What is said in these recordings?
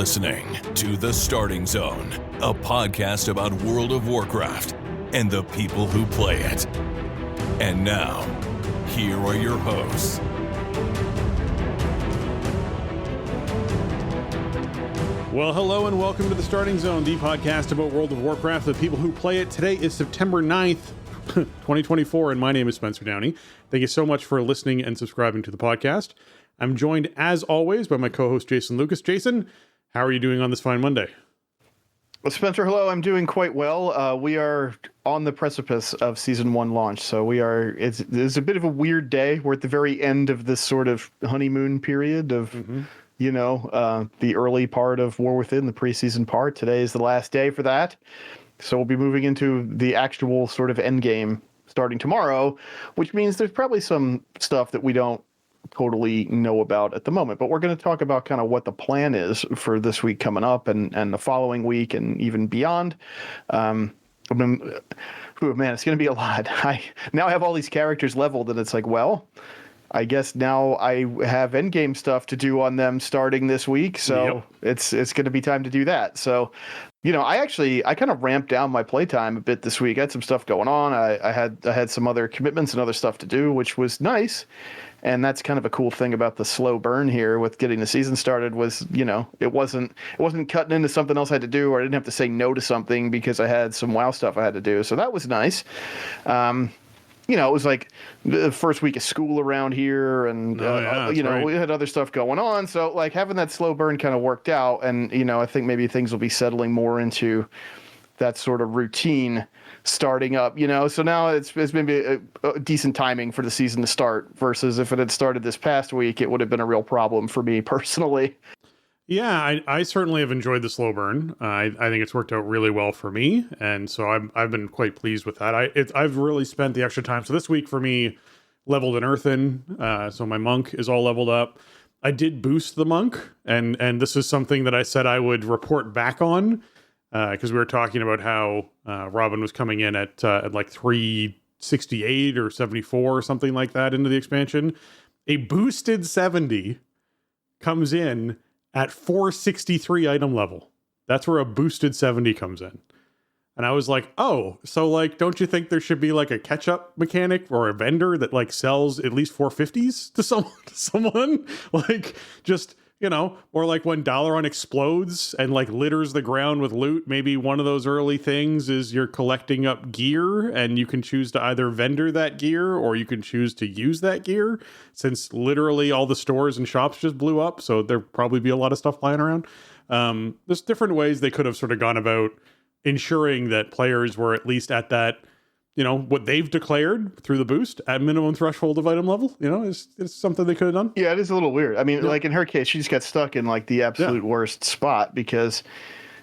listening to The Starting Zone, a podcast about World of Warcraft and the people who play it. And now, here are your hosts. Well, hello and welcome to The Starting Zone, the podcast about World of Warcraft, the people who play it. Today is September 9th, 2024, and my name is Spencer Downey. Thank you so much for listening and subscribing to the podcast. I'm joined, as always, by my co-host, Jason Lucas. Jason, how are you doing on this fine Monday? Well, Spencer, hello. I'm doing quite well. We are on the precipice of Season 1 launch, so it's a bit of a weird day. We're at the very end of this sort of honeymoon period of, the early part of War Within, the preseason part. Today is the last day for that. So we'll be moving into the actual sort of end game starting tomorrow, which means there's probably some stuff that we don't totally know about at the moment, but we're going to talk about kind of what the plan is for this week coming up and the following week and even beyond. Man, it's going to be a lot. I now have all these characters leveled and it's like, well, I guess now I have endgame stuff to do on them starting this week. So It's going to be time to do that. So, I kind of ramped down my playtime a bit this week. I had some stuff going on. I had some other commitments and other stuff to do, which was nice. And that's kind of a cool thing about the slow burn here with getting the season started was, it wasn't cutting into something else I had to do, or I didn't have to say no to something because I had some WoW stuff I had to do. So that was nice. It was like the first week of school around here and, right. We had other stuff going on. So like having that slow burn kind of worked out. And, I think maybe things will be settling more into that sort of routine starting up, so now it's maybe a decent timing for the season to start versus if it had started this past week, it would have been a real problem for me personally. Yeah, I certainly have enjoyed the slow burn. I think it's worked out really well for me, and so I've been quite pleased with that. I've really spent the extra time. So this week for me, leveled an earthen, so my monk is all leveled up. I did boost the monk, and this is something that I said I would report back on, because we were talking about how Robin was coming in at like 368 or 74 or something like that into the expansion. A boosted 70 comes in at 463 item level. That's where a boosted 70 comes in. And I was like, oh, so like, don't you think there should be like a catch-up mechanic or a vendor that like sells at least 450s to someone? Like just, or like when Dalaran explodes and like litters the ground with loot, maybe one of those early things is you're collecting up gear and you can choose to either vendor that gear or you can choose to use that gear, since literally all the stores and shops just blew up. So there'd probably be a lot of stuff flying around. There's different ways they could have sort of gone about ensuring that players were at least at that, what they've declared through the boost at minimum threshold of item level, is something they could have done. Yeah, it is a little weird. I mean, like in her case, she just got stuck in like the absolute worst spot because,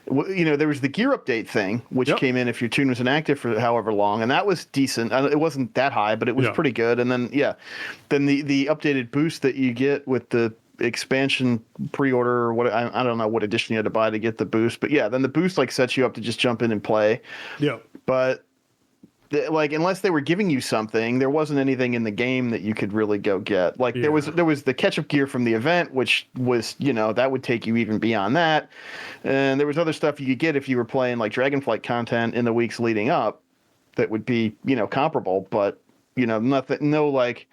there was the gear update thing, which came in if your tune was inactive for however long. And that was decent. It wasn't that high, but it was pretty good. And then, then the updated boost that you get with the expansion pre-order or what, I don't know what edition you had to buy to get the boost. But then the boost like sets you up to just jump in and play. Yeah. But unless they were giving you something, there wasn't anything in the game that you could really go get. Like there was the catch-up gear from the event, which was, that would take you even beyond that. And there was other stuff you could get if you were playing like Dragonflight content in the weeks leading up that would be, comparable, but, nothing, at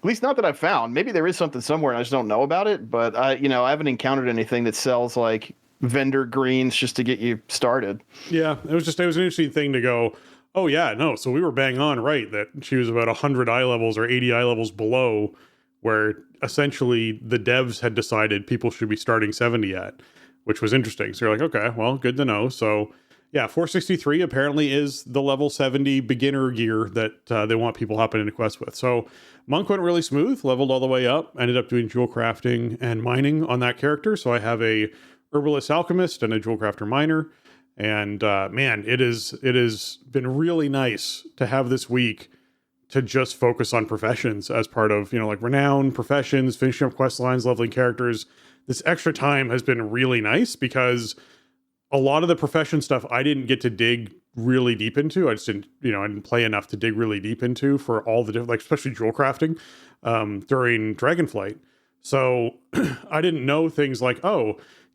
least not that I've found. Maybe there is something somewhere and I just don't know about it, but I haven't encountered anything that sells like vendor greens just to get you started. Yeah, it was an interesting thing to go, oh yeah, no. So we were bang on right that she was about 100 eye levels or 80 eye levels below where essentially the devs had decided people should be starting 70 at, which was interesting. So you're like, okay, well, good to know. So yeah, 463 apparently is the level 70 beginner gear that they want people hopping into quests with. So monk went really smooth, leveled all the way up, ended up doing jewel crafting and mining on that character. So I have a herbalist alchemist and a jewel crafter miner. And man, it has been really nice to have this week to just focus on professions as part of, like renown, professions, finishing up quest lines, leveling characters. This extra time has been really nice because a lot of the profession stuff I didn't get to dig really deep into. I just didn't, I didn't play enough to dig really deep into for all the different, like especially jewel crafting during Dragonflight. So I didn't know things like,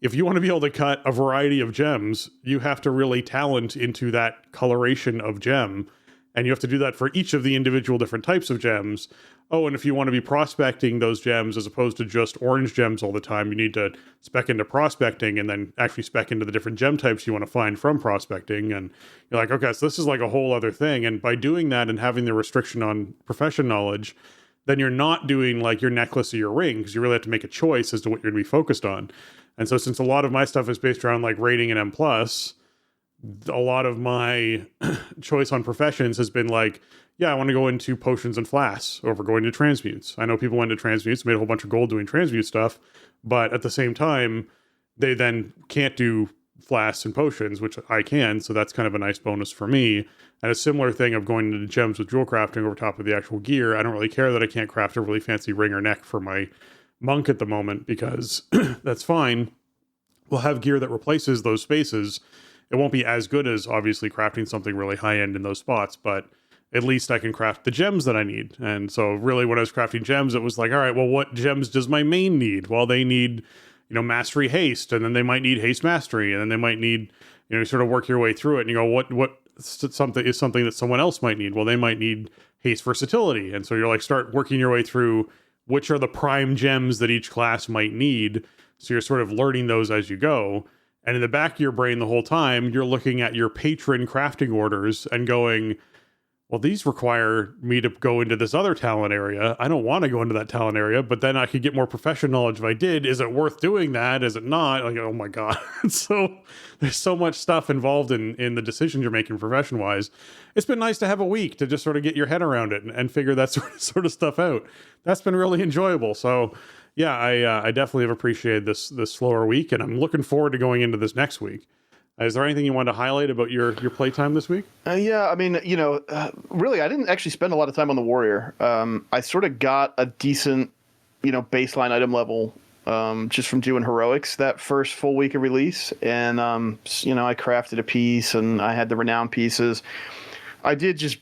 if you want to be able to cut a variety of gems, you have to really talent into that coloration of gem. And you have to do that for each of the individual different types of gems. Oh, and if you want to be prospecting those gems as opposed to just orange gems all the time, you need to spec into prospecting and then actually spec into the different gem types you want to find from prospecting. And you're like, okay, so this is like a whole other thing. And by doing that and having the restriction on profession knowledge, then you're not doing like your necklace or your ring, because you really have to make a choice as to what you're going to be focused on. And so since a lot of my stuff is based around like rating and M+, a lot of my choice on professions has been like, yeah, I want to go into potions and flasks over going to transmutes. I know people went to transmutes, made a whole bunch of gold doing transmute stuff, but at the same time, they then can't do flasks and potions, which I can, so that's kind of a nice bonus for me. And a similar thing of going into gems with jewel crafting over top of the actual gear. I don't really care that I can't craft a really fancy ring or neck for my monk at the moment, because that's fine. We'll have gear that replaces those spaces. It won't be as good as obviously crafting something really high end in those spots, but at least I can craft the gems that I need. And so really when I was crafting gems, it was like, all right, well, what gems does my main need? Well, they need, mastery haste, and then they might need haste mastery, and then they might need, sort of work your way through it. And you go, what something is something that someone else might need? Well, they might need haste versatility. And so you're like, start working your way through which are the prime gems that each class might need. So you're sort of learning those as you go. And in the back of your brain the whole time, you're looking at your patron crafting orders and going, well, these require me to go into this other talent area. I don't want to go into that talent area, but then I could get more professional knowledge if I did. Is it worth doing that? Is it not? Like, oh my God. So there's so much stuff involved in the decisions you're making profession-wise. It's been nice to have a week to just sort of get your head around it and figure that sort of stuff out. That's been really enjoyable. So yeah, I definitely have appreciated this slower week, and I'm looking forward to going into this next week. Is there anything you wanted to highlight about your playtime this week? Yeah, I mean, really, I didn't actually spend a lot of time on the warrior. I sort of got a decent, baseline item level just from doing heroics that first full week of release. And, I crafted a piece and I had the renown pieces. I did just,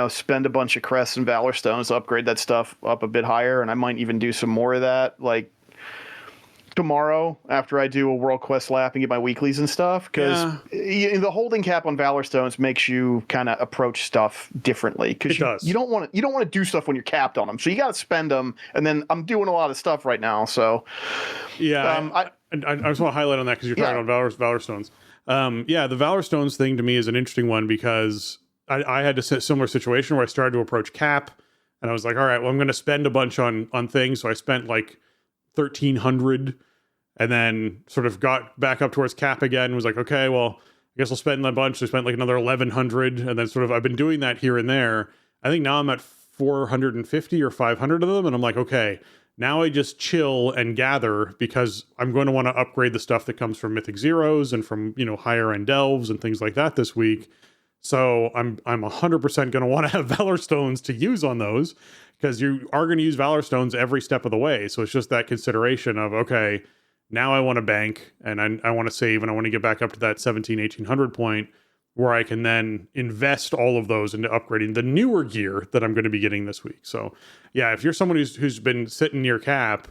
spend a bunch of crests and valor stones to upgrade that stuff up a bit higher. And I might even do some more of that, like tomorrow after I do a world quest lap and get my weeklies and stuff, because the holding cap on valor stones makes you kind of approach stuff differently, because you don't want to do stuff when you're capped on them, so you got to spend them. And then I'm doing a lot of stuff right now, so I just want to highlight on that because you're talking about valor stones. The valor stones thing to me is an interesting one, because I had a similar situation where I started to approach cap and I was like, all right, well, I'm going to spend a bunch on things. So I spent like 1,300 and then sort of got back up towards cap again and was like, okay, well, I guess I'll spend a bunch. So I spent like another 1,100, and then sort of I've been doing that here and there. I think now I'm at 450 or 500 of them, and I'm like, okay, now I just chill and gather, because I'm going to want to upgrade the stuff that comes from Mythic Zeros and from, higher end delves and things like that this week. So I'm 100% going to want to have Valor Stones to use on those, because you are going to use Valor Stones every step of the way. So it's just that consideration of, okay, now I want to bank and I want to save and I want to get back up to that 1,800 point where I can then invest all of those into upgrading the newer gear that I'm going to be getting this week. So yeah, if you're someone who's been sitting near cap,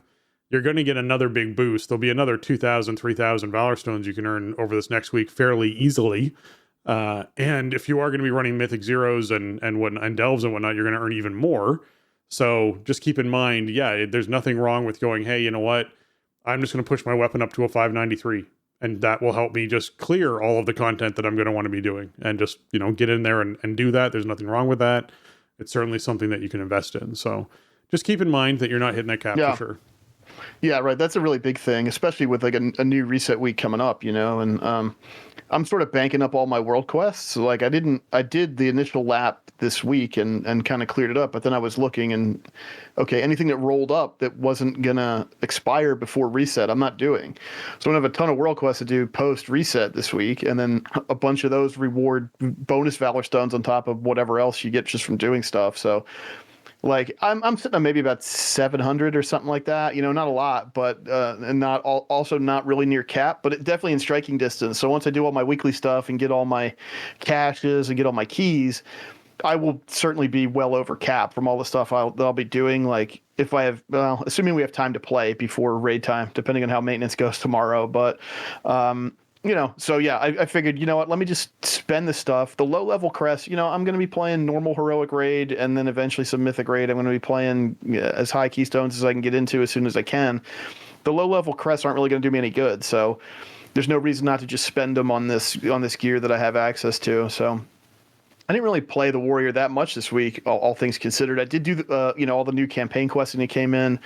you're going to get another big boost. There'll be another 2,000, 3,000 Valor Stones you can earn over this next week fairly easily. And if you are going to be running Mythic Zeros and Delves and whatnot, you're going to earn even more. So just keep in mind, there's nothing wrong with going, hey, you know what? I'm just going to push my weapon up to a 593. And that will help me just clear all of the content that I'm going to want to be doing. And just, get in there and do that. There's nothing wrong with that. It's certainly something that you can invest in. So just keep in mind that you're not hitting that cap for sure. Yeah, right. That's a really big thing, especially with like a new reset week coming up, and I'm sort of banking up all my world quests. So like I did the initial lap this week and kind of cleared it up, but then I was looking and okay, anything that rolled up that wasn't gonna expire before reset, I'm not doing. So I have a ton of world quests to do post reset this week, and then a bunch of those reward bonus Valor Stones on top of whatever else you get just from doing stuff. So like I'm sitting on maybe about 700 or something like that, not a lot, but and also not really near cap, but it definitely in striking distance. So once I do all my weekly stuff and get all my caches and get all my keys, I will certainly be well over cap from all the stuff I'll be doing. Like if I have, well, assuming we have time to play before raid time, depending on how maintenance goes tomorrow. But, so yeah, I figured, you know what, let me just spend the stuff. The low level crest, I'm going to be playing normal heroic raid and then eventually some mythic raid. I'm going to be playing as high keystones as I can get into as soon as I can. The low level crests aren't really going to do me any good. So there's no reason not to just spend them on this gear that I have access to. So I didn't really play the warrior that much this week, all things considered. I did do all the new campaign quests that came in.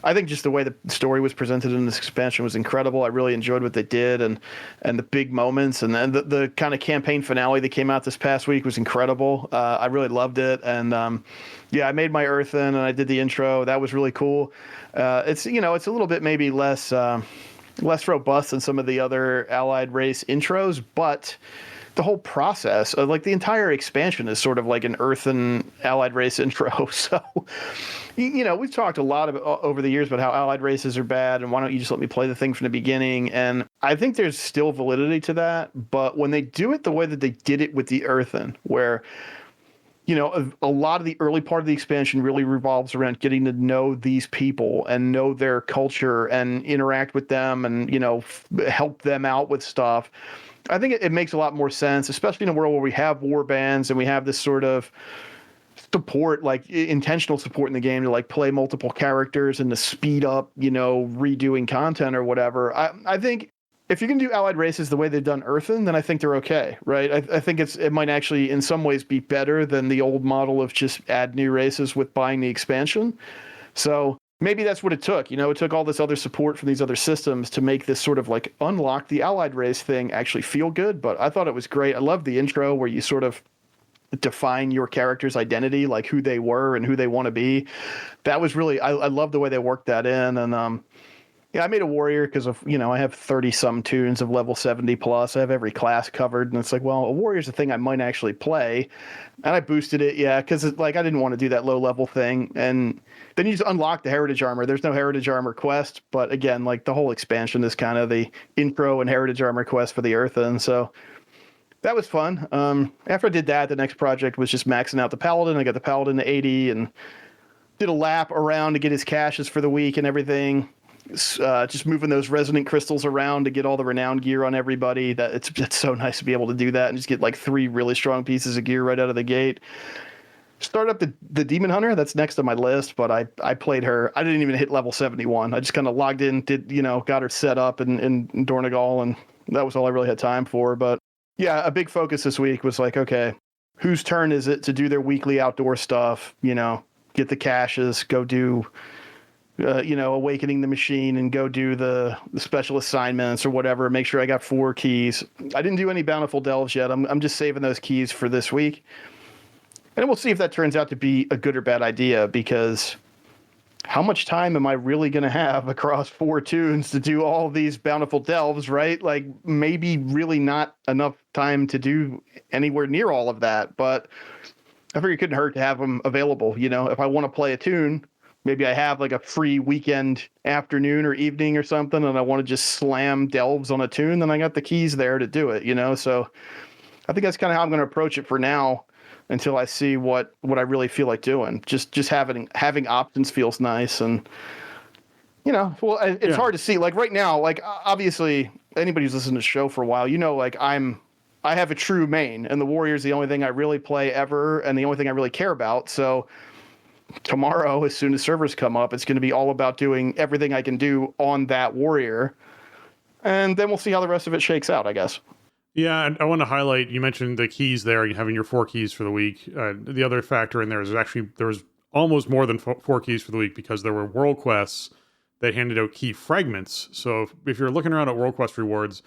I think just the way the story was presented in this expansion was incredible. I really enjoyed what they did and the big moments. And then the kind of campaign finale that came out this past week was incredible. I really loved it. And I made my earthen and I did the intro. That was really cool. It's a little bit maybe less robust than some of the other allied race intros, but the whole process of like the entire expansion is sort of like an earthen allied race intro. So, we've talked a lot over the years about how allied races are bad and why don't you just let me play the thing from the beginning? And I think there's still validity to that. But when they do it the way that they did it with the earthen, where, a lot of the early part of the expansion really revolves around getting to know these people and know their culture and interact with them and, help them out with stuff. I think it makes a lot more sense, especially in a world where we have war bands and we have this sort of support, like intentional support in the game to like play multiple characters and to speed up, redoing content or whatever. I think if you're going to do allied races the way they've done Earthen, then I think they're okay, right? I think it might actually in some ways be better than the old model of just add new races with buying the expansion. So maybe that's what it took. It took all this other support from these other systems to make this sort of like unlock the allied race thing actually feel good. But I thought it was great. I love the intro where you sort of define your character's identity, like who they were and who they want to be. That was really, I love the way they worked that in. And I made a warrior because of, I have 30 some tunes of level 70 plus. I have every class covered. And it's like, well, a warrior's a thing I might actually play. And I boosted it. Yeah. Cause it's like, I didn't want to do that low level thing. And then you just unlock the heritage armor. There's no heritage armor quest, but again, like the whole expansion is kind of the intro and heritage armor quest for the earthen. So that was fun. After I did that, the next project was just maxing out the paladin. I got the paladin to 80 and did a lap around to get his caches for the week and everything. Just moving those resonant crystals around to get all the renowned gear on everybody. It's so nice to be able to do that and just get like 3 really strong pieces of gear right out of the gate. Start up the demon hunter. That's next on my list, but I played her. I didn't even hit level 71. I just kind of logged in, got her set up in Dornegal, and that was all I really had time for. But yeah, a big focus this week was like, okay, whose turn is it to do their weekly outdoor stuff? Get the caches, go do awakening the machine and go do the special assignments or whatever. Make sure I got 4 keys. I didn't do any bountiful delves yet. I'm just saving those keys for this week. And we'll see if that turns out to be a good or bad idea, because how much time am I really going to have across 4 tunes to do all these bountiful delves, right? Like maybe really not enough time to do anywhere near all of that, but I figured it couldn't hurt to have them available. If I want to play a tune, maybe I have like a free weekend afternoon or evening or something, and I want to just slam delves on a tune, then I got the keys there to do it, So I think that's kind of how I'm going to approach it for now until I see what I really feel like doing. Just having options feels nice. And, it's hard to see. Like right now, like obviously anybody who's listened to the show for a while, like I have a true main, and the warrior's the only thing I really play ever and the only thing I really care about. So tomorrow, as soon as servers come up, it's going to be all about doing everything I can do on that warrior. And then we'll see how the rest of it shakes out, I guess. Yeah, and I want to highlight, you mentioned the keys there, having your 4 keys for the week. The other factor in there is there was almost more than 4 keys for the week, because there were world quests that handed out key fragments. So if you're looking around at world quest rewards,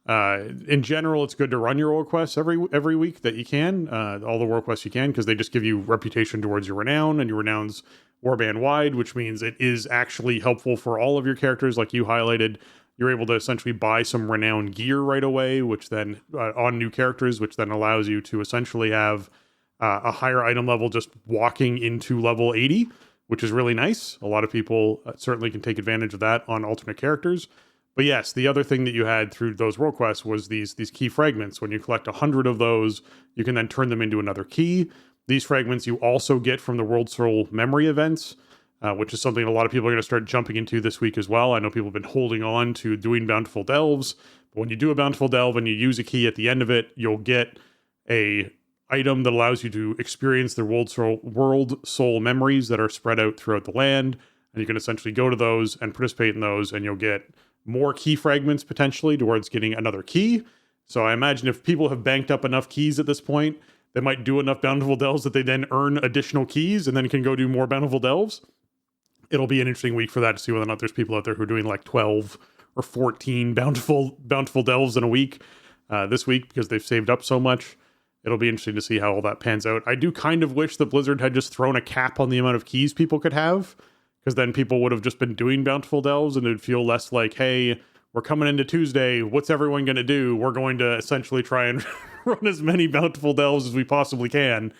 in general, it's good to run your world quests every week that you can, all the world quests you can, because they just give you reputation towards your renown, and your renown's warband wide, which means it is actually helpful for all of your characters. Like you highlighted, you're able to essentially buy some renowned gear right away, which then on new characters, which then allows you to essentially have a higher item level just walking into level 80, which is really nice. A lot of people certainly can take advantage of that on alternate characters. But yes, the other thing that you had through those world quests was these key fragments. When you collect 100 of those, you can then turn them into another key. These fragments you also get from the World Soul memory events, which is something a lot of people are going to start jumping into this week as well. I know people have been holding on to doing Bountiful Delves. But when you do a Bountiful Delve and you use a key at the end of it, you'll get a item that allows you to experience the World Soul memories that are spread out throughout the land. And you can essentially go to those and participate in those, and you'll get more key fragments potentially towards getting another key. So I imagine if people have banked up enough keys at this point, they might do enough Bountiful Delves that they then earn additional keys and then can go do more Bountiful Delves. It'll be an interesting week for that to see whether or not there's people out there who are doing like 12 or 14 Bountiful Delves in a week this week because they've saved up so much. It'll be interesting to see how all that pans out. I do kind of wish that Blizzard had just thrown a cap on the amount of keys people could have, because then people would have just been doing Bountiful Delves and it would feel less like, hey, we're coming into Tuesday, what's everyone going to do? We're going to essentially try and run as many Bountiful Delves as we possibly can,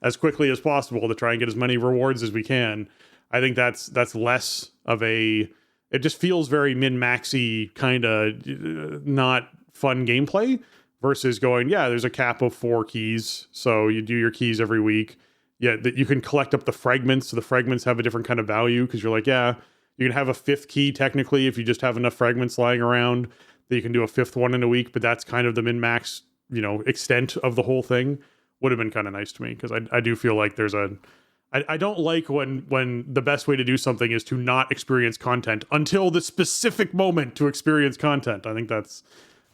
as quickly as possible, to try and get as many rewards as we can. I think that's less of a... It just feels very min-maxy, kind of not fun gameplay, versus going, yeah, there's a cap of 4 keys, so you do your keys every week. Yeah, that you can collect up the fragments, so the fragments have a different kind of value, because you're like, yeah, you can have a 5th key technically if you just have enough fragments lying around that you can do a 5th one in a week, but that's kind of the min-max, extent of the whole thing. Would have been kind of nice to me, because I do feel like there's a... I don't like when the best way to do something is to not experience content until the specific moment to experience content. I think it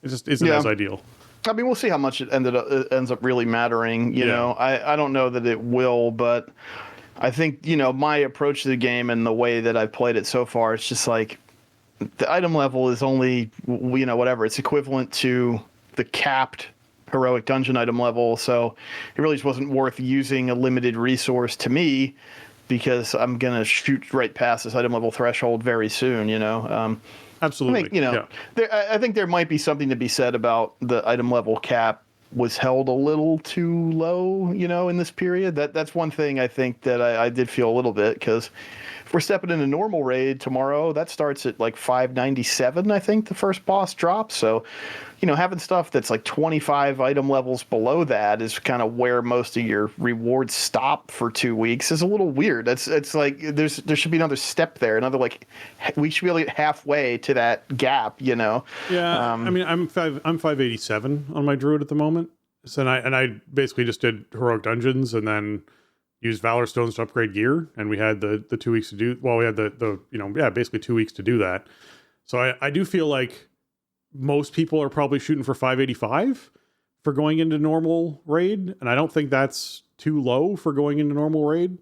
just isn't as ideal. I mean, we'll see how much it ends up really mattering. You know, I don't know that it will, but I think, my approach to the game and the way that I've played it so far, it's just like the item level is only, whatever. It's equivalent to the capped heroic dungeon item level. So it really just wasn't worth using a limited resource to me, because I'm going to shoot right past this item level threshold very soon, Absolutely. I think there might be something to be said about the item level cap was held a little too low, in this period. That's one thing I think that I did feel a little bit, because if we're stepping into normal raid tomorrow, that starts at like 597, I think the first boss drops. So, having stuff that's like 25 item levels below that is kind of where most of your rewards stop for 2 weeks is a little weird. It's like there should be another step there, we should be like halfway to that gap, Yeah, I mean, I'm 587 on my druid at the moment. So I basically just did heroic dungeons and then used Valor Stones to upgrade gear, and we had the 2 weeks to do. Well, we had basically 2 weeks to do that. So I do feel like most people are probably shooting for 585 for going into normal raid, and I don't think that's too low for going into normal raid.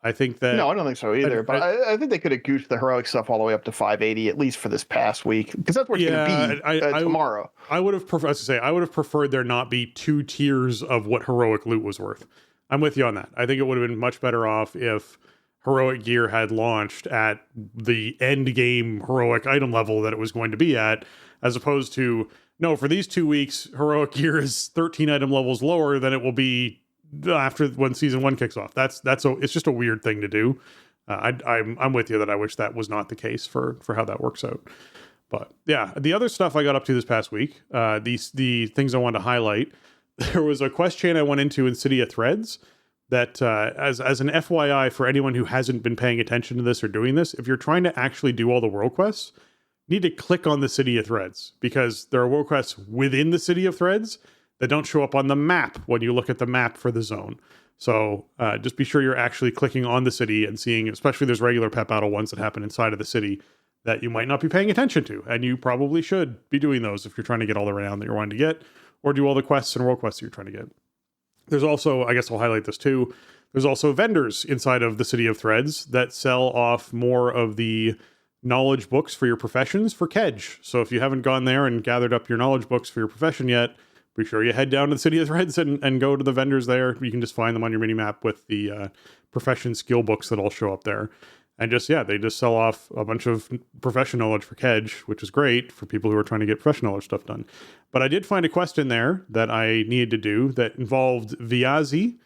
I think that... No, I don't think so either, but I think they could have goosed the heroic stuff all the way up to 580, at least for this past week, because that's where it's going to be tomorrow. I would have preferred there not be 2 tiers of what heroic loot was worth. I'm with you on that. I think it would have been much better off if heroic gear had launched at the end game heroic item level that it was going to be at, as opposed to, no, for these 2 weeks, heroic gear is 13 item levels lower than it will be after when season 1 kicks off. It's just a weird thing to do. I'm with you that I wish that was not the case for how that works out. But yeah, the other stuff I got up to this past week, the things I wanted to highlight. There was a quest chain I went into in City of Threads that, as an FYI for anyone who hasn't been paying attention to this or doing this, if you're trying to actually do all the world quests, you need to click on the City of Threads, because there are world quests within the City of Threads that don't show up on the map when you look at the map for the zone. So just be sure you're actually clicking on the city and seeing, especially there's regular pet battle ones that happen inside of the city that you might not be paying attention to, and you probably should be doing those if you're trying to get all the renown that you're wanting to get, or do all the quests and world quests that you're trying to get. There's also, I guess I'll highlight this too, there's also vendors inside of the City of Threads that sell off more of the knowledge books for your professions for Kedge. So if you haven't gone there and gathered up your knowledge books for your profession yet, be sure you head down to the City of Threads and go to the vendors there. You can just find them on your mini-map with the profession skill books that all show up there. And they just sell off a bunch of profession knowledge for Kedge, which is great for people who are trying to get profession knowledge stuff done. But I did find a quest in there that I needed to do that involved Viazi,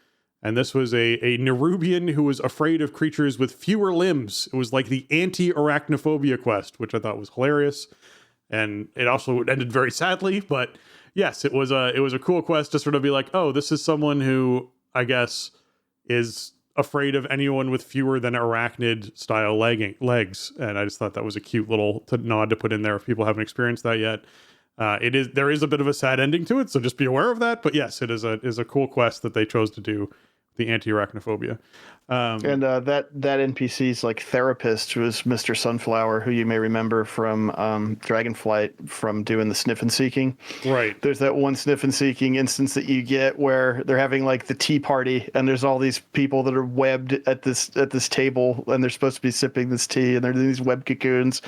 and this was a Nerubian who was afraid of creatures with fewer limbs. It was like the anti-arachnophobia quest, which I thought was hilarious. and it also ended very sadly. But yes, it was a cool quest to sort of be like, oh, this is someone who I guess is afraid of anyone with fewer than arachnid style legs, and I just thought that was a cute little nod to put in there if people haven't experienced that yet. There is a bit of a sad ending to it, so just be aware of that. But yes, it is a cool quest that they chose to do, the anti-arachnophobia. And that NPC's like therapist was Mr. Sunflower, who you may remember from Dragonflight from doing the sniff and seeking. Right. There's that one sniff and seeking instance that you get where they're having like the tea party, and there's all these people that are webbed at this table, and they're supposed to be sipping this tea, and they're in these web cocoons,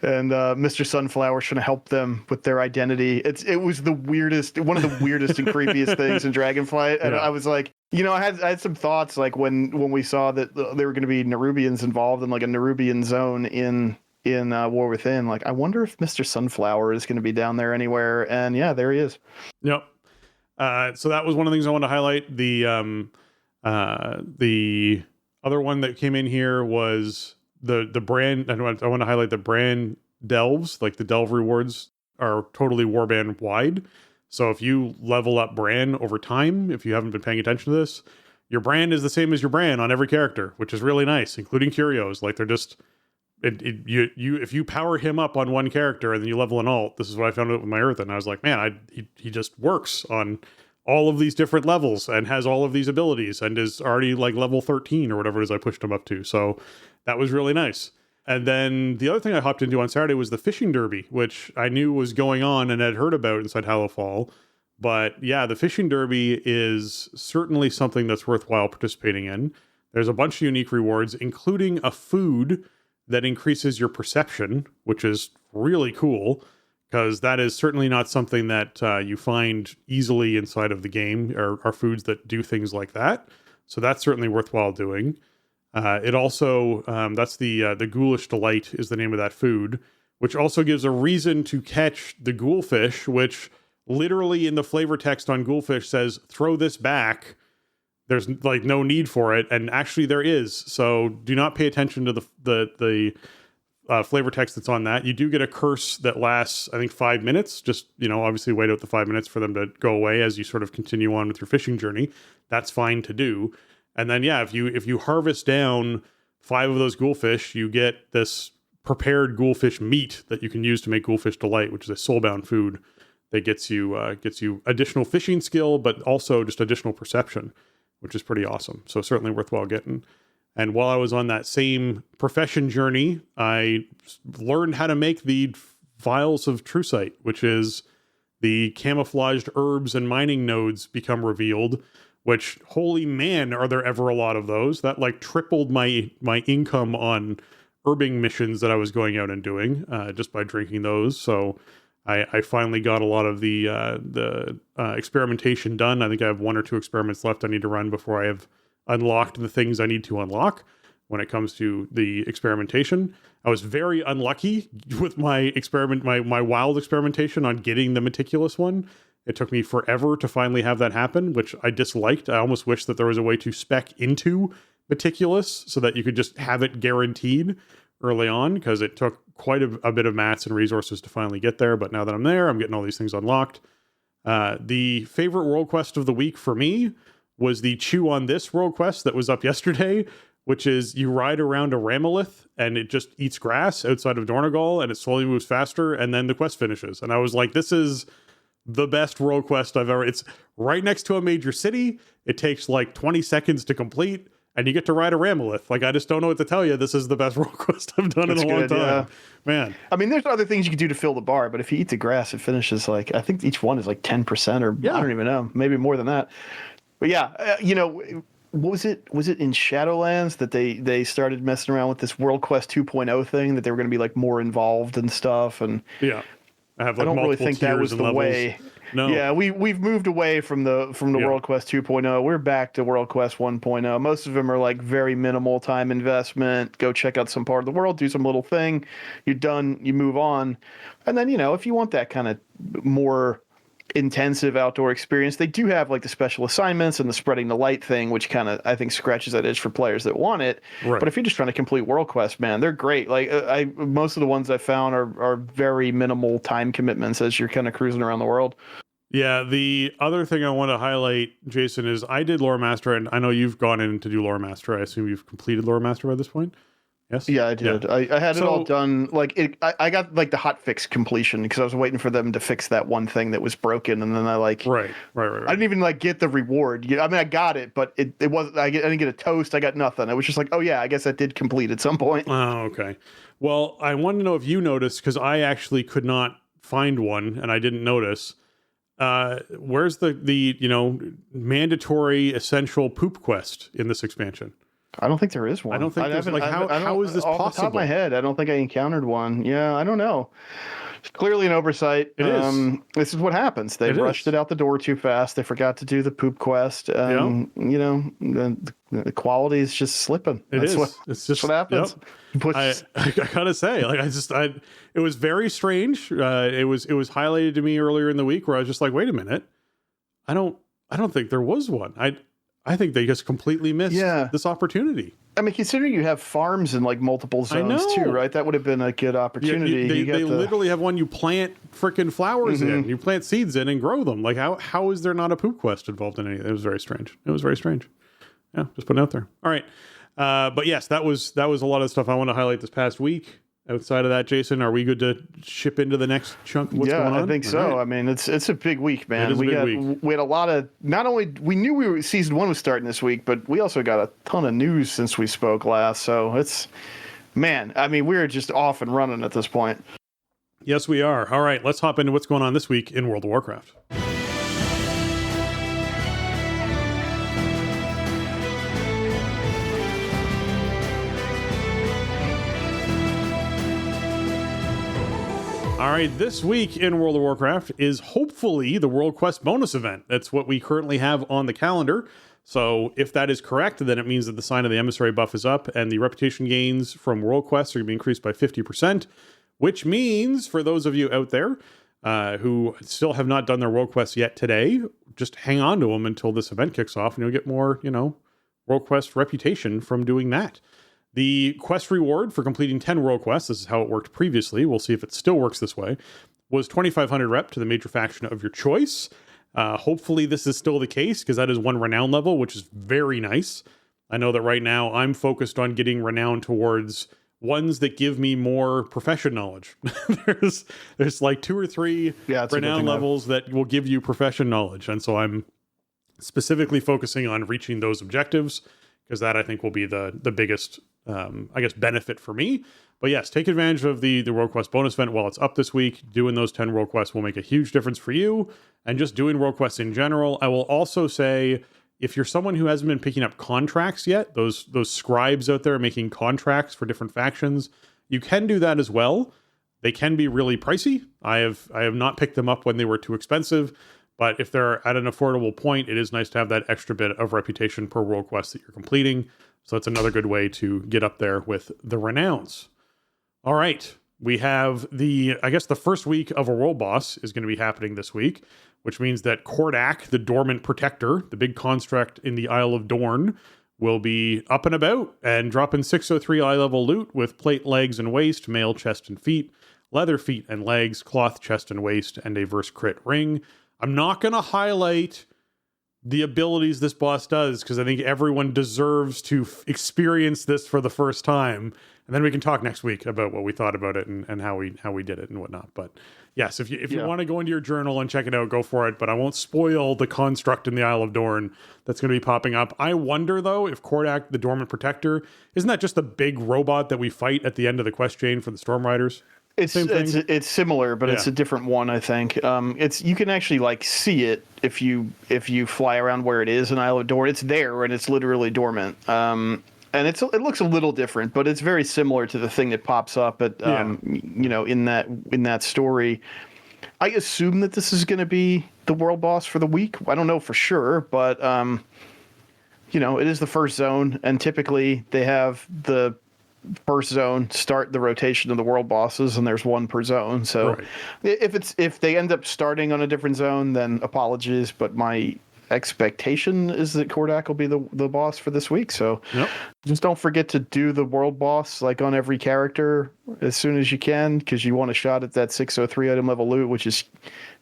and Mr. Sunflower's trying to help them with their identity. It was one of the weirdest and creepiest things in Dragonflight, and I was like, I had some thoughts like when we saw that there were going to be Nerubians involved in like a Nerubian zone in War Within. Like, I wonder if Mr. Sunflower is going to be down there anywhere. And yeah, there he is. Yep. So that was one of the things I wanted to highlight. The other one that came in here was the brand. I want to highlight the brand delves. Like the delve rewards are totally warband wide. So if you level up Bran over time, if you haven't been paying attention to this, your brand is the same as your Bran on every character, which is really nice, including Curios. Like they're just, if you power him up on one character and then you level an alt, this is what I found out with my Earth, and I was like, man, he just works on all of these different levels and has all of these abilities and is already like level 13 or whatever it is I pushed him up to. So that was really nice. And then the other thing I hopped into on Saturday was the fishing derby, which I knew was going on and had heard about inside Hallowfall. But yeah, the fishing derby is certainly something that's worthwhile participating in. There's a bunch of unique rewards, including a food that increases your perception, which is really cool, because that is certainly not something that you find easily inside of the game, are foods that do things like that. So that's certainly worthwhile doing. It also, that's the Ghoulish Delight is the name of that food, which also gives a reason to catch the ghoulfish, which literally in the flavor text on ghoulfish says, throw this back. There's like no need for it. And actually there is. So do not pay attention to the flavor text that's on that. You do get a curse that lasts, I think, 5 minutes. Just, obviously wait out the 5 minutes for them to go away as you sort of continue on with your fishing journey. That's fine to do. And then, yeah, if you harvest down 5 of those ghoulfish, you get this prepared ghoulfish meat that you can use to make Ghoulfish Delight, which is a soulbound food that gets you additional fishing skill, but also just additional perception, which is pretty awesome. So certainly worthwhile getting. And while I was on that same profession journey, I learned how to make the Vials of Truesight, which is the camouflaged herbs and mining nodes become revealed, which, holy man, are there ever a lot of those. That like tripled my income on herbing missions that I was going out and doing just by drinking those. So I finally got a lot of the experimentation done. I think I have 1 or 2 experiments left I need to run before I have unlocked the things I need to unlock when it comes to the experimentation. I was very unlucky with my wild experimentation on getting the meticulous one. It took me forever to finally have that happen, which I disliked. I almost wish that there was a way to spec into meticulous so that you could just have it guaranteed early on, because it took quite a bit of mats and resources to finally get there. But now that I'm there, I'm getting all these things unlocked. The favorite world quest of the week for me was the Chew on This world quest that was up yesterday, which is you ride around a Ramolith and it just eats grass outside of Dornegal and it slowly moves faster and then the quest finishes. And I was like, this is the best world quest I've ever. It's right next to a major city. It takes like 20 seconds to complete and you get to ride a Ramolith. Like, I just don't know what to tell you. This is the best world quest I've done in a long time. Yeah. Man. I mean, there's other things you can do to fill the bar, but if you eat the grass, it finishes like, I think each one is like 10% or I don't even know, maybe more than that. But yeah, what was it? Was it in Shadowlands that they started messing around with this World Quest 2.0 thing, that they were going to be like more involved and stuff? And yeah, I don't really think that was the way. No. Yeah, we've moved away from the World Quest 2.0. We're back to World Quest 1.0. Most of them are like very minimal time investment. Go check out some part of the world, do some little thing. You're done. You move on, and then if you want that kind of more intensive outdoor experience. They do have like the special assignments and the spreading the light thing, which kind of, I think, scratches that itch for players that want it. Right. But if you're just trying to complete World Quest, man, they're great. Like most of the ones I found are very minimal time commitments as you're kind of cruising around the world. Yeah, the other thing I want to highlight, Jason, is I did Lore Master, and I know you've gone in to do Lore Master. I assume you've completed Lore Master by this point? Yes? Yeah, I did. Yeah. I had it all done. Like I got like the hotfix completion because I was waiting for them to fix that one thing that was broken, and then I like right. I didn't even like get the reward. I mean, I got it, but it wasn't. I didn't get a toast. I got nothing. It was just like, oh yeah, I guess that did complete at some point. Oh, okay. Well, I want to know if you noticed, because I actually could not find one, and I didn't notice. Where's the mandatory essential poop quest in this expansion? I don't think there is one. I don't think there's like how is this possible? Off the top of my head, I don't think I encountered one. Yeah, I don't know. It's clearly an oversight. It is. This is what happens. They rushed it out the door too fast. They forgot to do the poop quest. The quality is just slipping. It's just what happens. Yep. I gotta say, like it was very strange. It was highlighted to me earlier in the week where I was just like, wait a minute, I don't think there was one. I think they just completely missed this opportunity. I mean, considering you have farms in like multiple zones too, right? That would have been a good opportunity. They literally have one you plant freaking flowers in, you plant seeds in and grow them. Like how is there not a poop quest involved in any of it? It was very strange. Yeah, just putting it out there. All right. But yes, that was a lot of stuff I want to highlight this past week. Outside of that, Jason, are we good to ship into the next chunk of what's going on? Yeah, I think so. Right. I mean, it's a big week, man. It is a big week. We had a lot of, not only, we knew season 1 was starting this week, but we also got a ton of news since we spoke last. So we're just off and running at this point. Yes, we are. All right, let's hop into what's going on this week in World of Warcraft. All right, this week in World of Warcraft is hopefully the World Quest bonus event. That's what we currently have on the calendar. So if that is correct, then it means that the Sign of the Emissary buff is up and the reputation gains from World Quests are going to be increased by 50%, which means for those of you out there who still have not done their World Quests yet today, just hang on to them until this event kicks off and you'll get more, World Quest reputation from doing that. The quest reward for completing 10 World Quests, this is how it worked previously, we'll see if it still works this way, was 2,500 rep to the major faction of your choice. Hopefully this is still the case, because that is 1 renown level, which is very nice. I know that right now I'm focused on getting renown towards ones that give me more profession knowledge. there's like 2 or 3 renown levels that will give you profession knowledge, and so I'm specifically focusing on reaching those objectives, because that I think will be the biggest benefit for me. But yes, take advantage of the World Quest bonus event while it's up this week. Doing those 10 World Quests will make a huge difference for you, and just doing World Quests in general. I will also say, if you're someone who hasn't been picking up contracts yet, those scribes out there making contracts for different factions, you can do that as well. They can be really pricey. I have not picked them up when they were too expensive, but if they're at an affordable point, it is nice to have that extra bit of reputation per World Quest that you're completing. So it's another good way to get up there with the renowns. All right, we have the first week of a world boss is going to be happening this week, which means that Kordak, the Dormant Protector, the big construct in the Isle of Dorn, will be up and about and dropping 603 eye level loot with plate, legs, and waist, mail, chest, and feet, leather, feet, and legs, cloth, chest, and waist, and a verse crit ring. I'm not going to highlight the abilities this boss does, because I think everyone deserves to experience this for the first time, and then we can talk next week about what we thought about it and how we did it and whatnot. But yes, if you want to go into your journal and check it out, go for it. But I won't spoil the construct in the Isle of Dorn that's going to be popping up. I wonder though if Kordak, the Dormant Protector, isn't that just the big robot that we fight at the end of the quest chain for the Storm Riders? It's similar, but it's a different one, I think. You can actually like see it if you fly around where it is in Isle of Dorn. It's there and it's literally dormant. And it looks a little different, but it's very similar to the thing that pops up at in that story. I assume that this is going to be the world boss for the week. I don't know for sure, but it is the first zone, and typically they have the first zone start the rotation of the world bosses, and there's one per zone. So if they end up starting on a different zone, then apologies, but my expectation is that Kordak will be the boss for this week. So just don't forget to do the world boss like on every character as soon as you can, because you want a shot at that 603 item level loot, which is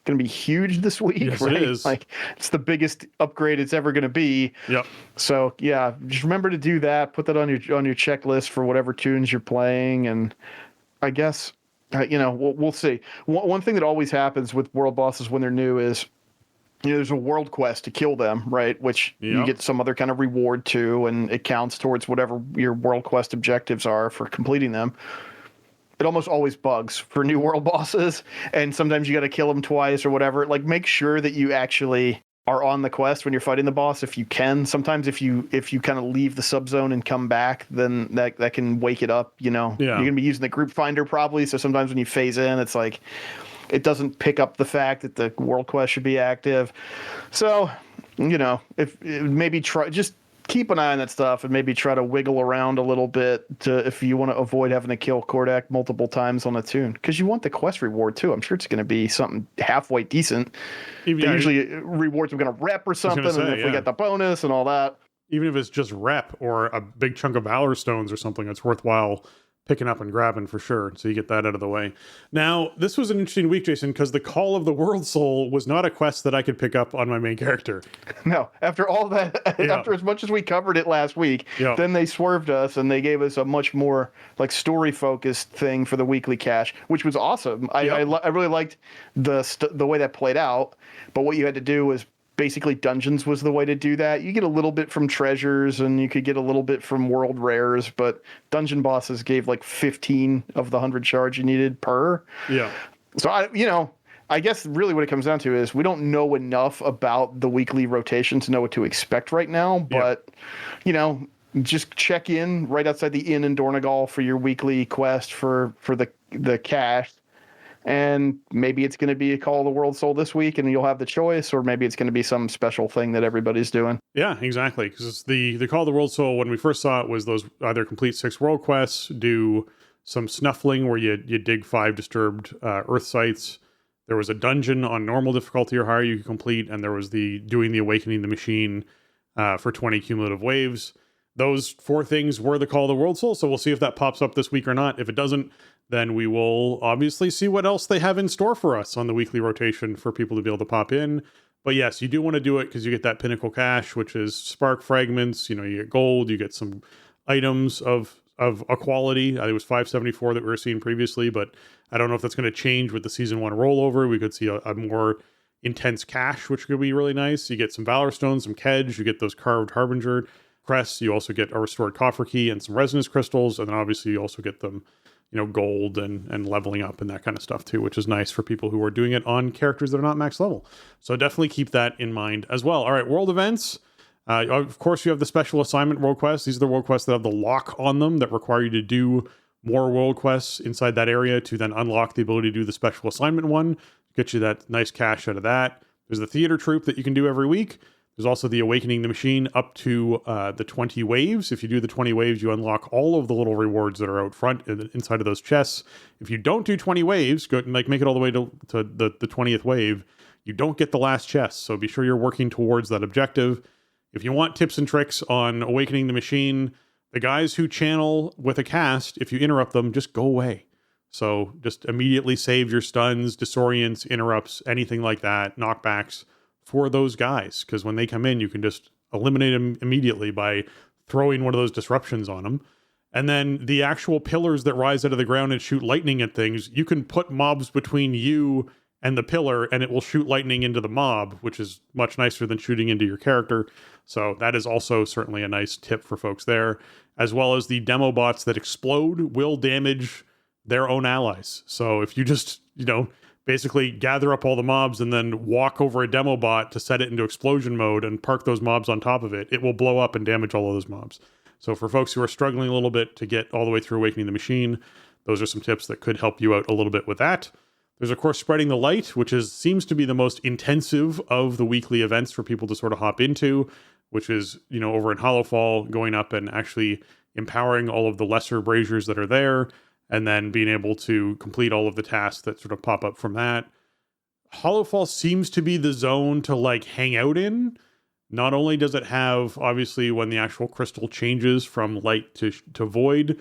going to be huge this week. Yes, right? it is. Like, it's the biggest upgrade it's ever going to be. Yep. So yeah, just remember to do that. Put that on your checklist for whatever tunes you're playing, and I guess we'll see. One thing that always happens with world bosses when they're new is, there's a world quest to kill them, right? Which you get some other kind of reward to, and it counts towards whatever your world quest objectives are for completing them. It almost always bugs for new world bosses, and sometimes you got to kill them twice or whatever. Like, make sure that you actually are on the quest when you're fighting the boss if you can. Sometimes if you kind of leave the subzone and come back, then that can wake it up. You're gonna be using the group finder probably, so sometimes when you phase in, it's like it doesn't pick up the fact that the world quest should be active. So, if maybe just keep an eye on that stuff and maybe try to wiggle around a little bit if you want to avoid having to kill Kordak multiple times on a tune, because you want the quest reward too. I'm sure it's going to be something halfway decent. Usually rewards are going to rep or something, and if we get the bonus and all that. Even if it's just rep or a big chunk of Valor Stones or something, it's worthwhile picking up and grabbing for sure. So you get that out of the way. Now, this was an interesting week, Jason, because the Call of the World Soul was not a quest that I could pick up on my main character. No, after all that, after as much as we covered it last week, then they swerved us and they gave us a much more like story-focused thing for the weekly cache, which was awesome. I really liked the way that played out, but what you had to do was basically dungeons was the way to do that. You get a little bit from treasures and you could get a little bit from world rares, but dungeon bosses gave like 15 of the 100 shards you needed per. Yeah. So I guess really what it comes down to is we don't know enough about the weekly rotation to know what to expect right now, but just check in right outside the inn in Dornegal for your weekly quest for the cache. And maybe it's going to be a Call of the World Soul this week and you'll have the choice, or maybe it's going to be some special thing that everybody's doing. Yeah, exactly. Because the Call of the World Soul, when we first saw it, was those either complete 6 world quests, do some snuffling where you dig 5 disturbed earth sites. There was a dungeon on normal difficulty or higher you could complete, and there was doing the Awakening the Machine for 20 cumulative waves. Those 4 things were the Call of the World Soul, so we'll see if that pops up this week or not. If it doesn't, then we will obviously see what else they have in store for us on the weekly rotation for people to be able to pop in. But yes, you do want to do it because you get that pinnacle cache, which is spark fragments. You get gold, you get some items of a quality. I think it was 574 that we were seeing previously, but I don't know if that's going to change with the Season 1 rollover. We could see a more intense cache, which could be really nice. You get some Valor Stones, some Kedge, you get those carved Harbinger crests. You also get a restored coffer key and some resonance crystals, and then obviously you also get them gold and leveling up and that kind of stuff too, which is nice for people who are doing it on characters that are not max level. So definitely keep that in mind as well. All right, world events. Of course, you have the special assignment world quests. These are the world quests that have the lock on them that require you to do more world quests inside that area to then unlock the ability to do the special assignment one, get you that nice cash out of that. There's the theater troupe that you can do every week. There's also the Awakening the Machine up to the 20 waves. If you do the 20 waves, you unlock all of the little rewards that are out front inside of those chests. If you don't do 20 waves, make it all the way to the 20th wave, you don't get the last chest. So be sure you're working towards that objective. If you want tips and tricks on Awakening the Machine, the guys who channel with a cast, if you interrupt them, just go away. So just immediately save your stuns, disorients, interrupts, anything like that, knockbacks, for those guys, because when they come in, you can just eliminate them immediately by throwing one of those disruptions on them. And then the actual pillars that rise out of the ground and shoot lightning at things, you can put mobs between you and the pillar, and it will shoot lightning into the mob, which is much nicer than shooting into your character. So that is also certainly a nice tip for folks there, as well as the demo bots that explode will damage their own allies. So if you just, basically gather up all the mobs and then walk over a demo bot to set it into explosion mode and park those mobs on top of it, it will blow up and damage all of those mobs. So for folks who are struggling a little bit to get all the way through Awakening the Machine, those are some tips that could help you out a little bit with that. There's, of course, Spreading the Light, which seems to be the most intensive of the weekly events for people to sort of hop into, which is, over in Hollowfall, going up and actually empowering all of the lesser braziers that are there, and then being able to complete all of the tasks that sort of pop up from that. Hollowfall seems to be the zone to like hang out in. Not only does it have, obviously, when the actual crystal changes from light to void,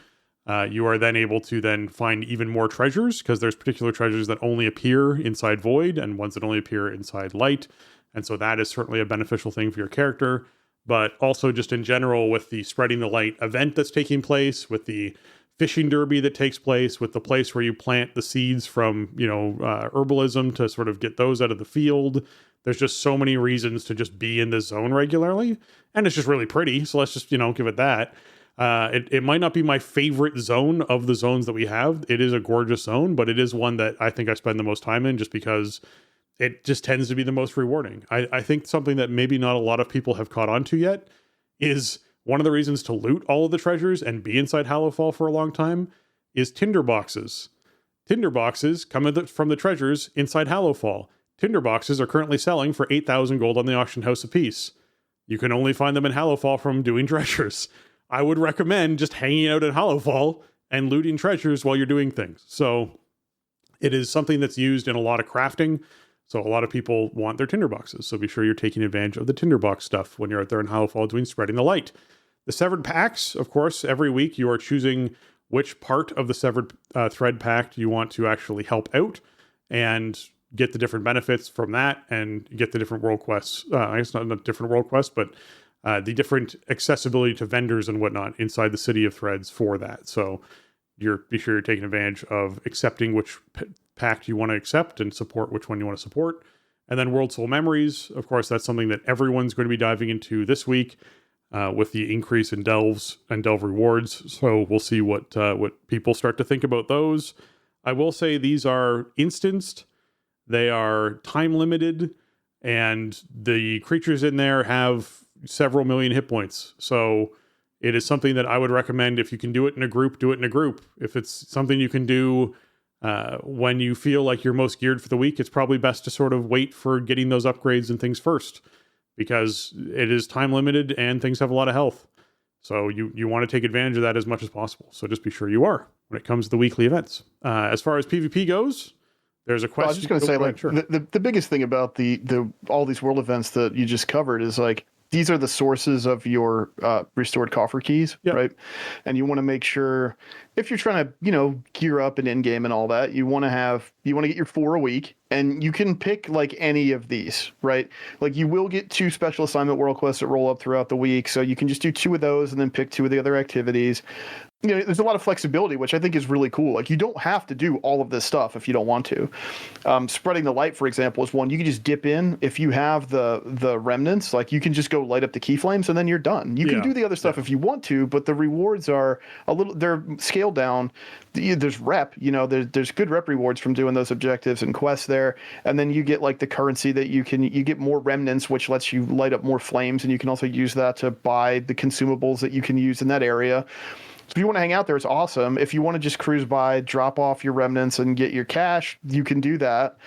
you are then able to then find even more treasures, because there's particular treasures that only appear inside void and ones that only appear inside light. And so that is certainly a beneficial thing for your character. But also just in general, with the spreading the light event that's taking place, with the fishing derby that takes place, with the place where you plant the seeds from, herbalism to sort of get those out of the field. There's just so many reasons to just be in this zone regularly. And it's just really pretty. So let's just, give it that. It might not be my favorite zone of the zones that we have. It is a gorgeous zone, but it is one that I think I spend the most time in just because it just tends to be the most rewarding. I think something that maybe not a lot of people have caught on to yet is one of the reasons to loot all of the treasures and be inside Hallowfall for a long time is tinder boxes. Tinder boxes come from the treasures inside Hallowfall. Tinder boxes are currently selling for 8,000 gold on the auction house apiece. You can only find them in Hallowfall from doing treasures. I would recommend just hanging out in Hallowfall and looting treasures while you're doing things. So it is something that's used in a lot of crafting. So a lot of people want their tinderboxes. So be sure you're taking advantage of the tinderbox stuff when you're out there in Hallowfall doing Spreading the Light. The Severed Packs, of course, every week you are choosing which part of the Severed Thread Pact you want to actually help out and get the different benefits from that and get the different world quests. I guess not different world quests, but the different accessibility to vendors and whatnot inside the City of Threads for that. So be sure you're taking advantage of accepting which pact you want to accept and support which one you want to support. And then World Soul Memories, of course, that's something that everyone's going to be diving into this week with the increase in delves and delve rewards. So we'll see what people start to think about those. I will say these are instanced, they are time limited, and the creatures in there have several million hit points. So it is something that I would recommend. If you can do it in a group, do it in a group. If it's something you can do when you feel like you're most geared for the week, it's probably best to sort of wait for getting those upgrades and things first, because it is time limited and things have a lot of health. So you want to take advantage of that as much as possible. So just be sure you are when it comes to the weekly events. As far as PvP goes, there's a question. I was just going to say, like, sure. the biggest thing about the all these world events that you just covered is like, these are the sources of your restored coffer keys, right? And you want to make sure, if you're trying to, gear up an end game and all that, you want to get your 4 a week, and you can pick like any of these, right? Like you will get 2 special assignment world quests that roll up throughout the week, so you can just do 2 of those and then pick 2 of the other activities. There's a lot of flexibility, which I think is really cool. Like you don't have to do all of this stuff if you don't want to. Spreading the Light, for example, is one you can just dip in. If you have the remnants, like you can just go light up the key flames and then you're done. You can do the other stuff if you want to, but the rewards are they're scaled down. There's rep, there's good rep rewards from doing those objectives and quests there. And then you get like the currency that you get more remnants, which lets you light up more flames. And you can also use that to buy the consumables that you can use in that area. If you want to hang out there, it's awesome. If you want to just cruise by, drop off your remnants and get your cash, you can do that.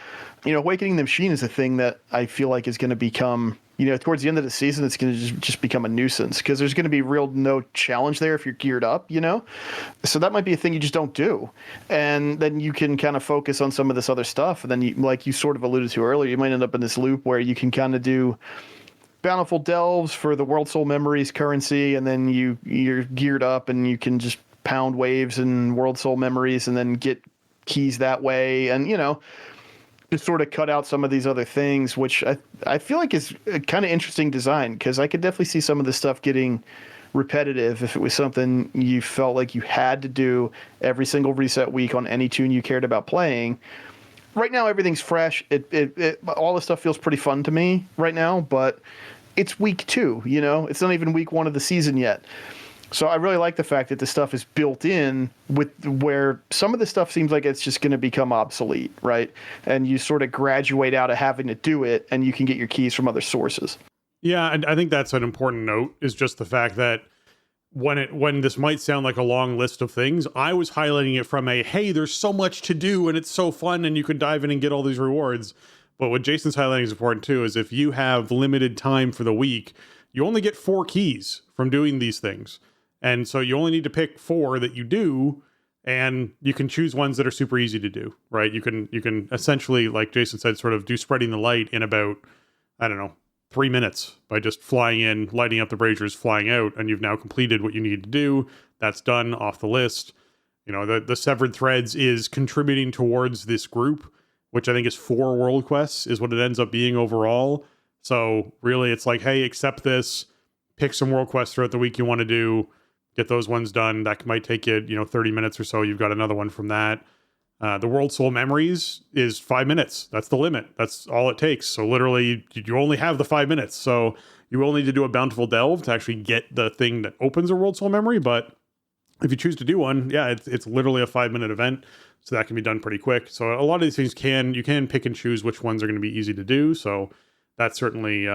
Awakening the Machine is a thing that I feel like is going to become, towards the end of the season, it's going to just become a nuisance, because there's going to be no challenge there if you're geared up, So that might be a thing you just don't do. And then you can kind of focus on some of this other stuff. And then, like you sort of alluded to earlier, you might end up in this loop where you can kind of do bountiful delves for the World Soul Memories currency, and then you're geared up and you can just pound waves and World Soul Memories and then get keys that way, and just sort of cut out some of these other things, which I feel like is a kind of interesting design, because I could definitely see some of this stuff getting repetitive if it was something you felt like you had to do every single reset week on any tune you cared about playing. Right now everything's fresh. All this stuff feels pretty fun to me right now, but it's week 2, it's not even week 1 of the season yet. So I really like the fact that the stuff is built in with where some of the stuff seems like it's just going to become obsolete, right? And you sort of graduate out of having to do it, and you can get your keys from other sources. Yeah, and I think that's an important note, is just the fact that when this might sound like a long list of things, I was highlighting it from hey, there's so much to do and it's so fun and you can dive in and get all these rewards. But what Jason's highlighting is important too, is if you have limited time for the week, you only get 4 keys from doing these things. And so you only need to pick 4 that you do, and you can choose ones that are super easy to do, right? You can essentially, like Jason said, sort of do spreading the light in about, I don't know, 3 minutes by just flying in, lighting up the braziers, flying out, and you've now completed what you need to do. That's done, off the list. You know, the Severed Threads is contributing towards this group, which I think is 4 world quests is what it ends up being overall. So really it's like, hey, accept this, pick some world quests throughout the week you want to do, get those ones done. That might take you, 30 minutes or so. You've got another one from that. The World Soul Memories is 5 minutes. That's the limit. That's all it takes. So literally, you only have the 5 minutes. So you will need to do a Bountiful Delve to actually get the thing that opens a World Soul Memory. But if you choose to do one, yeah, it's literally a 5-minute event. So that can be done pretty quick. So a lot of these things you can pick and choose which ones are going to be easy to do. So that's certainly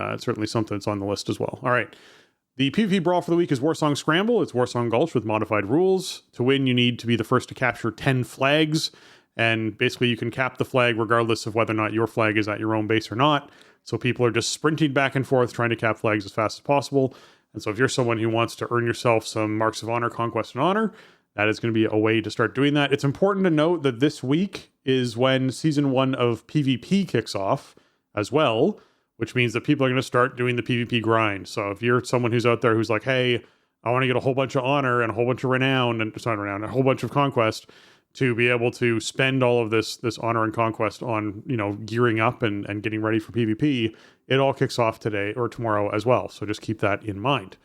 something that's on the list as well. All right. The PvP brawl for the week is Warsong Scramble. It's Warsong Gulch with modified rules. To win, you need to be the first to capture 10 flags. And basically, you can cap the flag regardless of whether or not your flag is at your own base or not. So people are just sprinting back and forth trying to cap flags as fast as possible. And so if you're someone who wants to earn yourself some Marks of Honor, Conquest, and Honor, that is going to be a way to start doing that. It's important to note that this week is when Season 1 of PvP kicks off as well, which means that people are going to start doing the PvP grind. So if you're someone who's out there who's like, hey, I want to get a whole bunch of honor and a whole bunch of renown, and not renown, a whole bunch of conquest to be able to spend all of this honor and conquest on, gearing up and getting ready for PvP, it all kicks off today or tomorrow as well. So just keep that in mind.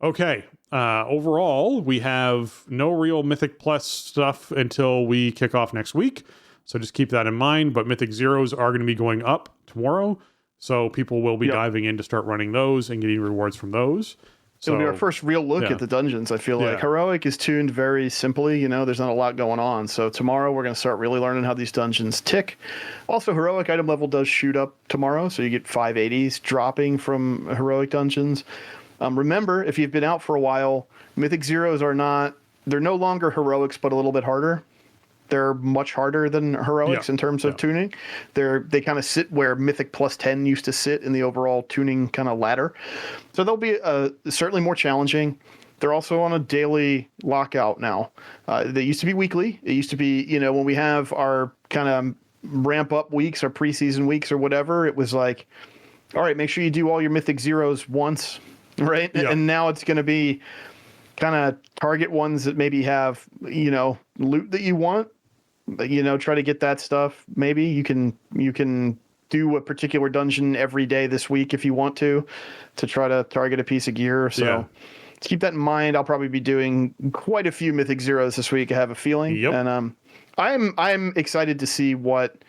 Okay. Overall, we have no real Mythic Plus stuff until we kick off next week. So just keep that in mind. But Mythic Zeros are going to be going up tomorrow. So people will be diving in to start running those and getting rewards from those. So it'll be our first real look at the dungeons, I feel like. Heroic is tuned very simply, there's not a lot going on. So tomorrow we're going to start really learning how these dungeons tick. Also, Heroic item level does shoot up tomorrow, so you get 580s dropping from Heroic dungeons. Remember, if you've been out for a while, Mythic Zeros they're no longer Heroics, but a little bit harder. They're much harder than Heroics in terms of tuning. They kind of sit where Mythic plus 10 used to sit in the overall tuning kind of ladder. So they'll be certainly more challenging. They're also on a daily lockout now. They used to be weekly. It used to be, when we have our kind of ramp up weeks, our preseason weeks or whatever, it was like, all right, make sure you do all your Mythic Zeros once, right? Yeah. And now it's going to be kind of target ones that maybe have, loot that you want. Try to get that stuff. Maybe you can do a particular dungeon every day this week if you want to try to target a piece of gear. So let's keep that in mind. I'll probably be doing quite a few Mythic Zeros this week, I have a feeling. Yep. And I'm excited to see what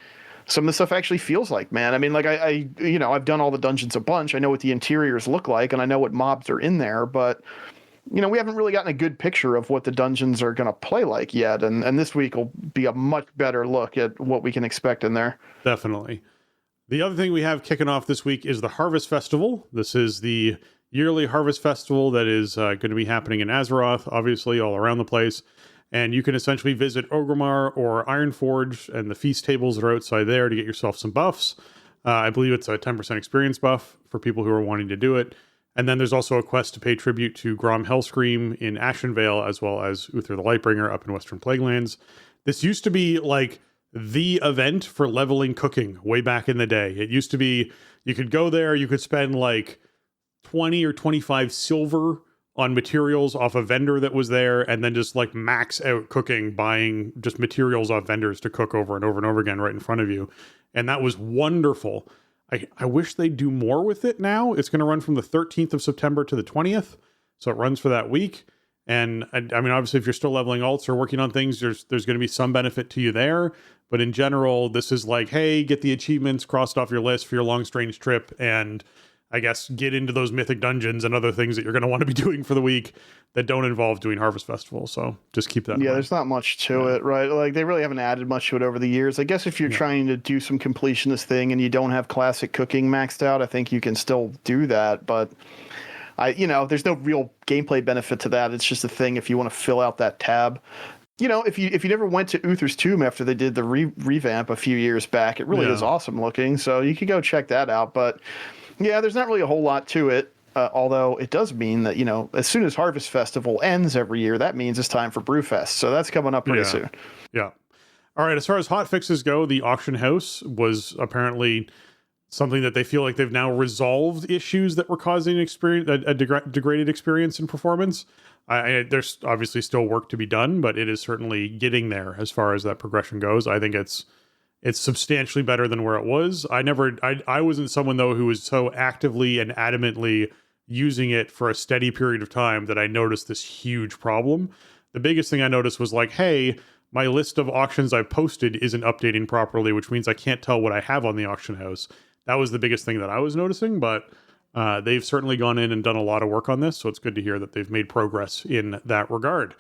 some of the stuff actually feels like, man. I mean, like I've done all the dungeons a bunch. I know what the interiors look like and I know what mobs are in there, but we haven't really gotten a good picture of what the dungeons are going to play like yet. And this week will be a much better look at what we can expect in there. Definitely. The other thing we have kicking off this week is the Harvest Festival. This is the yearly Harvest Festival that is going to be happening in Azeroth, obviously all around the place. And you can essentially visit Orgrimmar or Ironforge and the feast tables that are outside there to get yourself some buffs. I believe it's a 10% experience buff for people who are wanting to do it. And then there's also a quest to pay tribute to Grom Hellscream in Ashenvale, as well as Uther the Lightbringer up in Western Plaguelands. This used to be like the event for leveling cooking way back in the day. It used to be, you could go there, you could spend like 20 or 25 silver on materials off a vendor that was there, and then just like max out cooking, buying just materials off vendors to cook over and over and over again right in front of you. And that was wonderful. I wish they'd do more with it now. It's going to run from the 13th of September to the 20th. So it runs for that week. And I mean, obviously, if you're still leveling alts or working on things, there's going to be some benefit to you there. But in general, this is like, hey, get the achievements crossed off your list for your long, strange trip. And I guess get into those mythic dungeons and other things that you're going to want to be doing for the week that don't involve doing Harvest Festival. So just keep that in mind. There's not much to it, right? Like they really haven't added much to it over the years. I guess if you're trying to do some completionist thing and you don't have classic cooking maxed out, I think you can still do that. But there's no real gameplay benefit to that. It's just a thing if you want to fill out that tab. If you never went to Uther's Tomb after they did the revamp a few years back, it really is awesome looking. So you could go check that out. But yeah, there's not really a whole lot to it. Although it does mean that, as soon as Harvest Festival ends every year, that means it's time for Brewfest. So that's coming up pretty soon. Yeah. All right. As far as hotfixes go, the auction house was apparently something that they feel like they've now resolved issues that were causing a degraded experience in performance. There's obviously still work to be done, but it is certainly getting there as far as that progression goes. I think it's substantially better than where it was. I wasn't someone though who was so actively and adamantly using it for a steady period of time that I noticed this huge problem. The biggest thing I noticed was like, hey, my list of auctions I've posted isn't updating properly, which means I can't tell what I have on the auction house. That was the biggest thing that I was noticing, but they've certainly gone in and done a lot of work on this, so it's good to hear that they've made progress in that regard.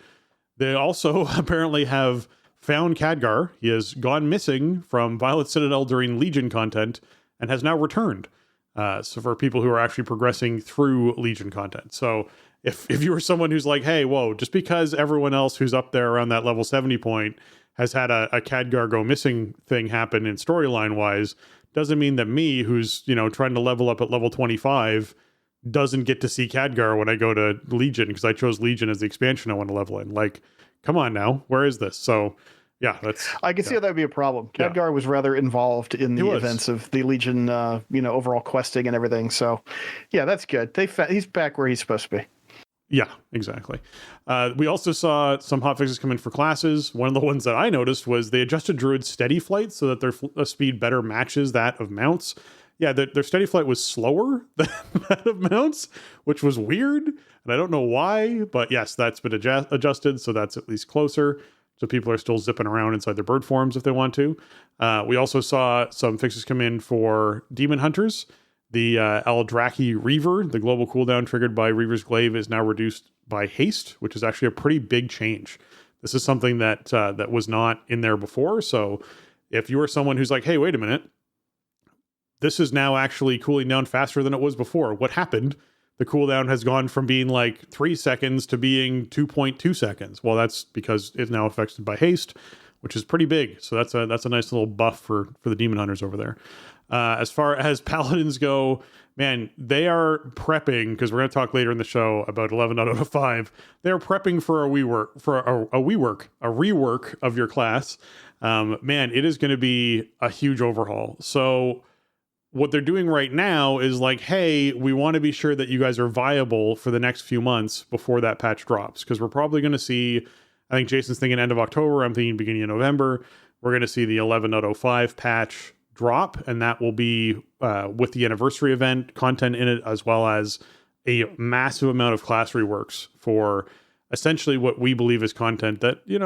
They also apparently have found Khadgar. He has gone missing from Violet Citadel during Legion content and has now returned. So for people who are actually progressing through Legion content. So if you were someone who's like, hey, whoa, just because everyone else who's up there around that level 70 point has had a Khadgar go missing thing happen in storyline wise, doesn't mean that me, who's, trying to level up at level 25, doesn't get to see Khadgar when I go to Legion, because I chose Legion as the expansion I want to level in. Like, come on now, where is this? So yeah, I can see how that would be a problem. Khadgar was rather involved in the events of the Legion, overall questing and everything. So yeah, that's good. He's back where he's supposed to be. Yeah, exactly. We also saw some hotfixes come in for classes. One of the ones that I noticed was they adjusted Druid's steady flight so that their speed better matches that of mounts. Yeah, their steady flight was slower than that of mounts, which was weird. And I don't know why, but yes, that's been adjusted, so that's at least closer. So people are still zipping around inside their bird forms if they want to. We also saw some fixes come in for Demon Hunters. The Eldraki Reaver, the global cooldown triggered by Reaver's Glaive, is now reduced by haste, which is actually a pretty big change. This is something that that was not in there before. So if you are someone who's like, hey, wait a minute, this is now actually cooling down faster than it was before. What happened? The cooldown has gone from being like 3 seconds to being 2.2 seconds. Well, that's because it's now affected by haste, which is pretty big. So that's a nice little buff for the Demon Hunters over there. As far as Paladins go, man, they are prepping, because we're going to talk later in the show about 11.0.5. They're prepping for a rework of your class. Man, it is going to be a huge overhaul. So what they're doing right now is like, hey, we want to be sure that you guys are viable for the next few months before that patch drops, because we're probably going to see, I think Jason's thinking end of October, I'm thinking beginning of November, we're going to see the 11.0.5 patch drop, and that will be with the anniversary event content in it, as well as a massive amount of class reworks for essentially what we believe is content that, it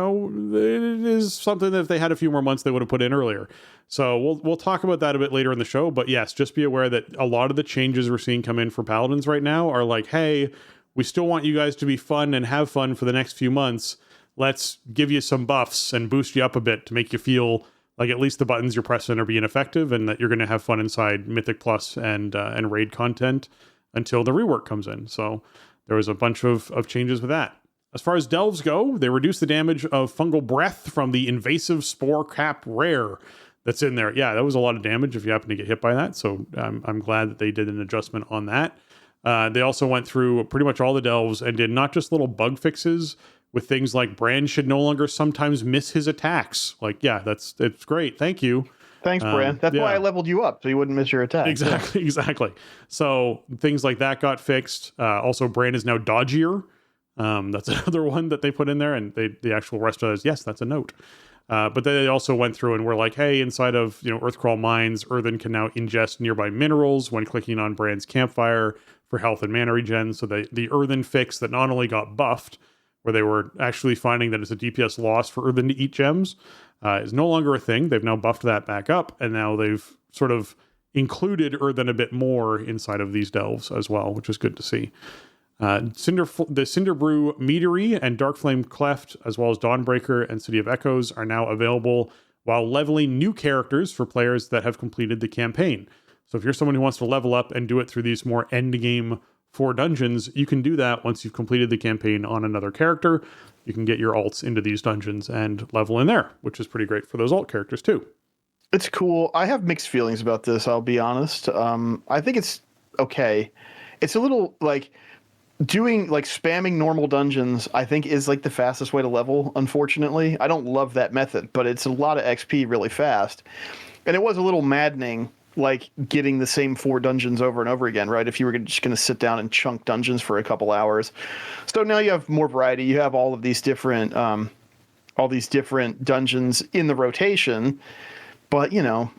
is something that if they had a few more months, they would have put in earlier. So we'll talk about that a bit later in the show. But yes, just be aware that a lot of the changes we're seeing come in for Paladins right now are like, hey, we still want you guys to be fun and have fun for the next few months. Let's give you some buffs and boost you up a bit to make you feel like at least the buttons you're pressing are being effective, and that you're going to have fun inside Mythic Plus and Raid content until the rework comes in. So there was a bunch of changes with that. As far as Delves go, they reduced the damage of Fungal Breath from the Invasive Spore Cap Rare that's in there. Yeah, that was a lot of damage if you happen to get hit by that. So I'm glad that they did an adjustment on that. They also went through pretty much all the Delves and did not just little bug fixes with things like Brand should no longer sometimes miss his attacks. Like, yeah, it's great. Thank you. Thanks, Brand. That's why I leveled you up, so you wouldn't miss your attack. Exactly. So things like that got fixed. Also, Brand is now dodgier. That's another one that they put in there, and the actual rest of it is, yes, that's a note. But they also went through and were like, hey, inside of Earthcrawl Mines, Earthen can now ingest nearby minerals when clicking on Brand's campfire for health and mana regen. So the Earthen fix that not only got buffed, where they were actually finding that it's a DPS loss for Earthen to eat gems, is no longer a thing. They've now buffed that back up, and now they've sort of included Earthen a bit more inside of these delves as well, which is good to see. The Cinderbrew Meadery and Darkflame Cleft, as well as Dawnbreaker and City of Echoes, are now available while leveling new characters for players that have completed the campaign. So if you're someone who wants to level up and do it through these more endgame 4 dungeons, you can do that once you've completed the campaign on another character. You can get your alts into these dungeons and level in there, which is pretty great for those alt characters too. It's cool. I have mixed feelings about this, I'll be honest. I think it's okay. it's a little like doing like spamming normal dungeons, I think is like the fastest way to level, unfortunately. I don't love that method, but it's a lot of XP really fast. And it was a little maddening, like getting the same 4 dungeons over and over again, right? If you were just going to sit down and chunk dungeons for a couple hours. So now you have more variety. You have all these different dungeons in the rotation, but you know,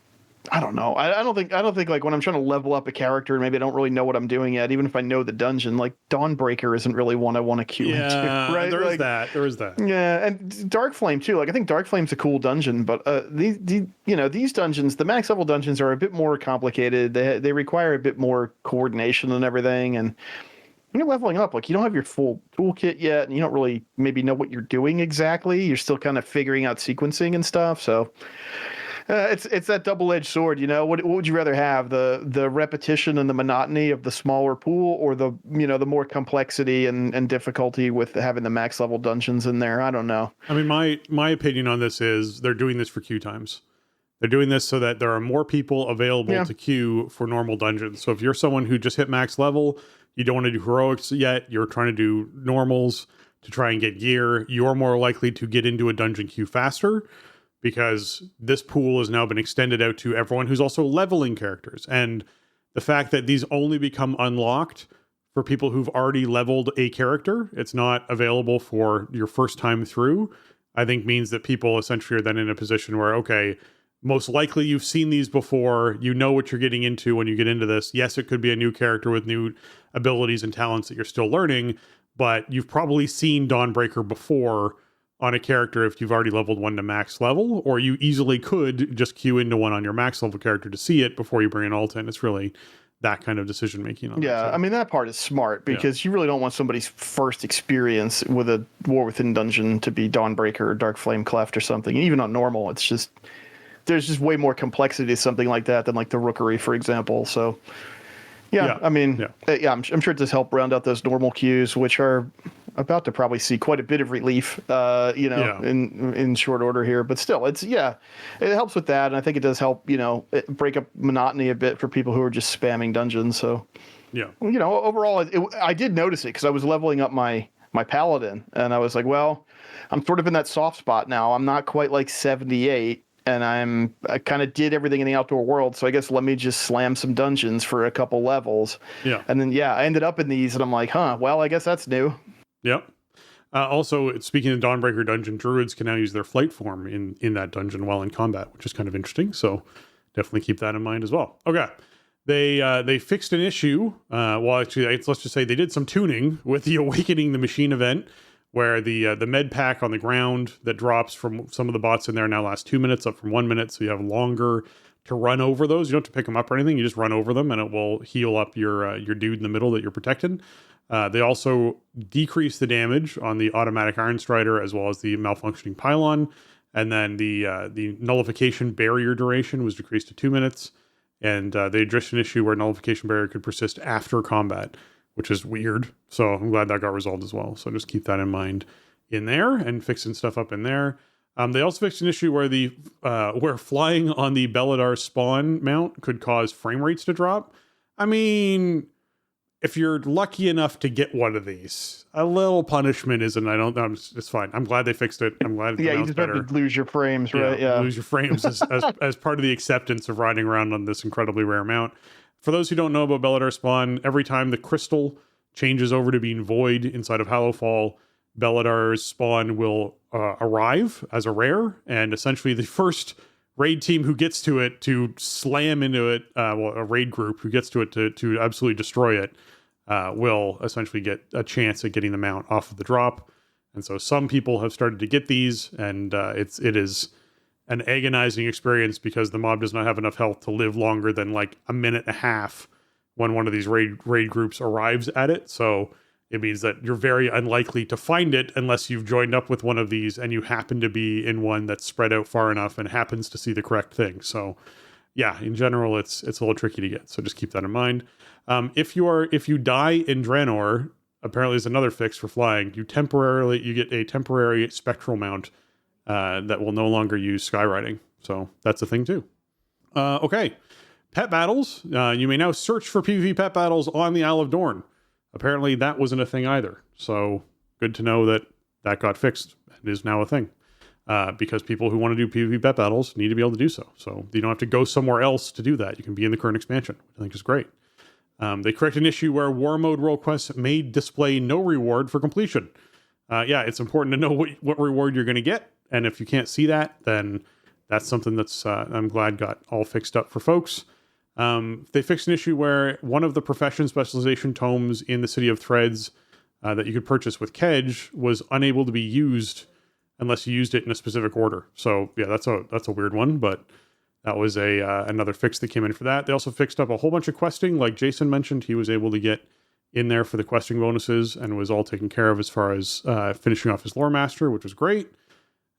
I don't know. I don't think like when I'm trying to level up a character and maybe I don't really know what I'm doing yet, even if I know the dungeon, like Dawnbreaker isn't really one I want to queue into, right? There like, is that. Yeah, and Dark Flame too. Like I think Dark Flame's a cool dungeon, but these dungeons, the max level dungeons are a bit more complicated. They require a bit more coordination and everything. And when you're leveling up, like you don't have your full toolkit yet, and you don't really maybe know what you're doing exactly. You're still kind of figuring out sequencing and stuff. So it's that double-edged sword, you know. What would you rather have, the repetition and the monotony of the smaller pool, or the more complexity and difficulty with having the max level dungeons in there? I don't know. I mean, my opinion on this is they're doing this for queue times. They're doing this so that there are more people available to queue for normal dungeons. So if you're someone who just hit max level, you don't want to do heroics yet, you're trying to do normals to try and get gear, you're more likely to get into a dungeon queue faster, because this pool has now been extended out to everyone who's also leveling characters. And the fact that these only become unlocked for people who've already leveled a character, it's not available for your first time through, I think means that people essentially are then in a position where, okay, most likely you've seen these before, you know what you're getting into when you get into this. Yes, it could be a new character with new abilities and talents that you're still learning, but you've probably seen Dawnbreaker before on a character if you've already leveled one to max level, or you easily could just queue into one on your max level character to see it before you bring an alt in. It's really that kind of decision making. Yeah, I mean, that part is smart, because you really don't want somebody's first experience with a War Within dungeon to be Dawnbreaker or Dark Flame Cleft or something. And even on normal, it's just, there's just way more complexity to something like that than like the Rookery, for example. So I mean, I'm sure it does help round out those normal queues, which are about to probably see quite a bit of relief, in short order here. But still, it helps with that, and I think it does help, break up monotony a bit for people who are just spamming dungeons. So, overall, I did notice it because I was leveling up my paladin, and I was like, well, I'm sort of in that soft spot now. I'm not quite like 78. And I kind of did everything in the outdoor world, so I guess let me just slam some dungeons for a couple levels. Yeah. And then, I ended up in these, and I'm like, well, I guess that's new. Yep. Also, speaking of Dawnbreaker dungeon, druids can now use their flight form in that dungeon while in combat, which is kind of interesting. So definitely keep that in mind as well. Okay. They fixed an issue. Let's just say they did some tuning with the Awakening the Machine event, where the med pack on the ground that drops from some of the bots in there now lasts 2 minutes, up from 1 minute, so you have longer to run over those. You don't have to pick them up or anything, you just run over them and it will heal up your dude in the middle that you're protecting. They also decrease the damage on the automatic Iron Strider as well as the malfunctioning pylon, and then the nullification barrier duration was decreased to 2 minutes, and they addressed an issue where nullification barrier could persist after combat, which is weird. So I'm glad that got resolved as well. So just keep that in mind in there and fixing stuff up in there. They also fixed an issue where where flying on the Belladar spawn mount could cause frame rates to drop. I mean, if you're lucky enough to get one of these, a little punishment it's fine. I'm glad they fixed it. I'm glad you just have to lose your frames, right? Yeah. Lose your frames as part of the acceptance of riding around on this incredibly rare mount. For those who don't know about Belladar spawn, every time the crystal changes over to being void inside of Hallowfall, Belladar's spawn will arrive as a rare, and essentially the first raid team who gets to it to slam into it, a raid group who gets to it to absolutely destroy it, will essentially get a chance at getting the mount off of the drop. And so some people have started to get these, and it is an agonizing experience because the mob does not have enough health to live longer than like a minute and a half when one of these raid groups arrives at it. So it means that you're very unlikely to find it unless you've joined up with one of these and you happen to be in one that's spread out far enough and happens to see the correct thing. So yeah, in general, it's a little tricky to get. So just keep that in mind. If you die in Draenor, apparently there's another fix for flying. You get a temporary spectral mount that will no longer use skywriting. So that's a thing too. Okay. Pet battles. You may now search for PvP pet battles on the Isle of Dorn. Apparently that wasn't a thing either. So good to know that that got fixed and is now a thing. Because people who want to do PvP pet battles need to be able to do so. So you don't have to go somewhere else to do that. You can be in the current expansion, which I think is great. They correct an issue where War Mode role quests may display no reward for completion. Yeah, it's important to know what reward you're going to get. And if you can't see that, then that's something that's, I'm glad, got all fixed up for folks. They fixed an issue where one of the profession specialization tomes in the City of Threads that you could purchase with Kedge was unable to be used unless you used it in a specific order. So yeah, that's a weird one, but that was another fix that came in for that. They also fixed up a whole bunch of questing. Like Jason mentioned, he was able to get in there for the questing bonuses and was all taken care of as far as finishing off his Lore Master, which was great.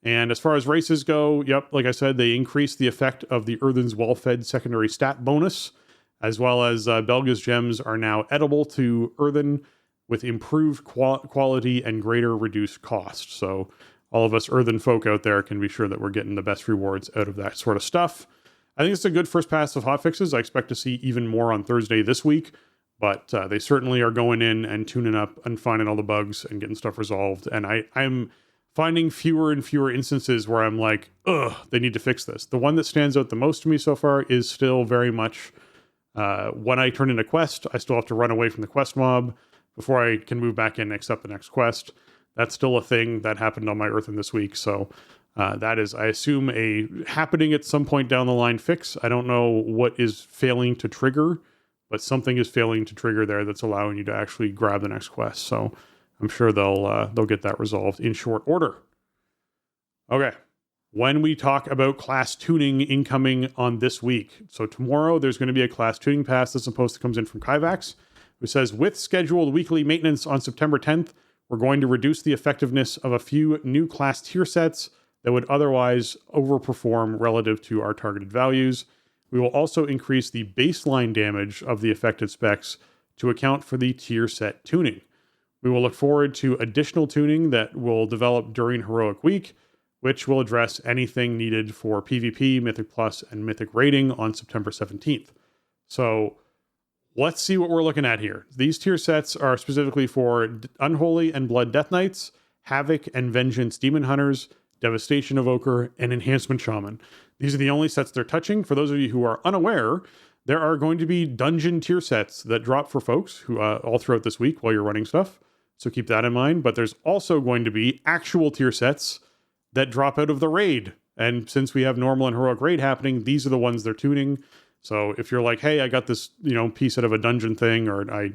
And as far as races go, yep, like I said, they increased the effect of the Earthen's Well-Fed secondary stat bonus, as well as Belga's gems are now edible to Earthen with improved quality and greater reduced cost. So all of us Earthen folk out there can be sure that we're getting the best rewards out of that sort of stuff. I think it's a good first pass of hotfixes. I expect to see even more on Thursday this week, but they certainly are going in and tuning up and finding all the bugs and getting stuff resolved. And I'm finding fewer and fewer instances where I'm like, ugh, they need to fix this. The one that stands out the most to me so far is still very much when I turn in a quest, I still have to run away from the quest mob before I can move back in and accept the next quest. That's still a thing that happened on my Earthen this week. So that is, I assume, a happening at some point down the line fix. I don't know what is failing to trigger, but something is failing to trigger there that's allowing you to actually grab the next quest. So I'm sure they'll get that resolved in short order. Okay. When we talk about class tuning incoming on this week. So tomorrow there's going to be a class tuning pass that's supposed to comes in from Kyvax, who says, with scheduled weekly maintenance on September 10th, we're going to reduce the effectiveness of a few new class tier sets that would otherwise overperform relative to our targeted values. We will also increase the baseline damage of the affected specs to account for the tier set tuning. We will look forward to additional tuning that will develop during Heroic Week, which will address anything needed for PvP, Mythic Plus, and Mythic Rating on September 17th. So let's see what we're looking at here. These tier sets are specifically for Unholy and Blood Death Knights, Havoc and Vengeance Demon Hunters, Devastation Evoker, and Enhancement Shaman. These are the only sets they're touching. For those of you who are unaware, there are going to be dungeon tier sets that drop for folks who all throughout this week while you're running stuff. So keep that in mind. But there's also going to be actual tier sets that drop out of the raid. And since we have normal and heroic raid happening, these are the ones they're tuning. So if you're like, hey, I got this, piece out of a dungeon thing, or I,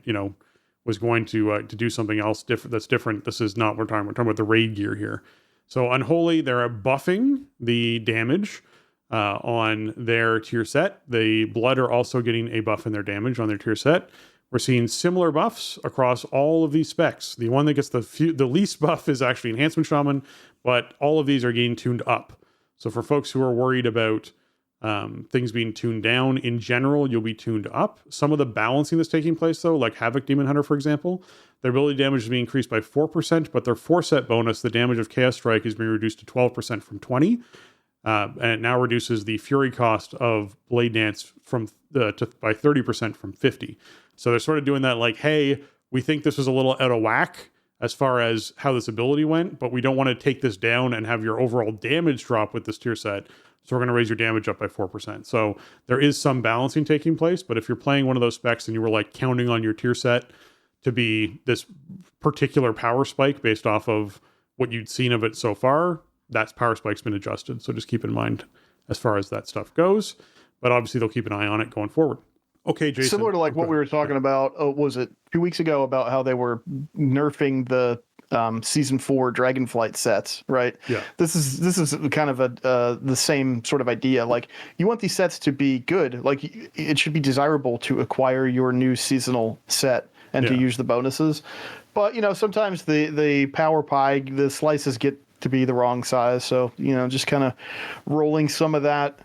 was going to do something else that's different. This is not what we're talking about. We're talking about the raid gear here. So Unholy, they're buffing the damage on their tier set. The Blood are also getting a buff in their damage on their tier set. We're seeing similar buffs across all of these specs. The one that gets the least buff is actually Enhancement Shaman, but all of these are getting tuned up. So for folks who are worried about things being tuned down, in general, you'll be tuned up. Some of the balancing that's taking place, though, like Havoc Demon Hunter, for example, their ability damage is being increased by 4%, but their 4-set bonus, the damage of Chaos Strike, is being reduced to 12% from 20%. And it now reduces the Fury cost of Blade Dance by 30% from 50%. So they're sort of doing that like, hey, we think this was a little out of whack as far as how this ability went, but we don't want to take this down and have your overall damage drop with this tier set. So we're going to raise your damage up by 4%. So there is some balancing taking place, but if you're playing one of those specs and you were like counting on your tier set to be this particular power spike based off of what you'd seen of it so far, that power spike's been adjusted. So just keep in mind as far as that stuff goes, but obviously they'll keep an eye on it going forward. Okay, Jason. Similar to like what we were talking about, was it 2 weeks ago about how they were nerfing the season 4 Dragonflight sets, right? Yeah. This is kind of the same sort of idea. Like, you want these sets to be good. Like, it should be desirable to acquire your new seasonal set and to use the bonuses. But sometimes the power pie, the slices get to be the wrong size. So just kind of rolling some of that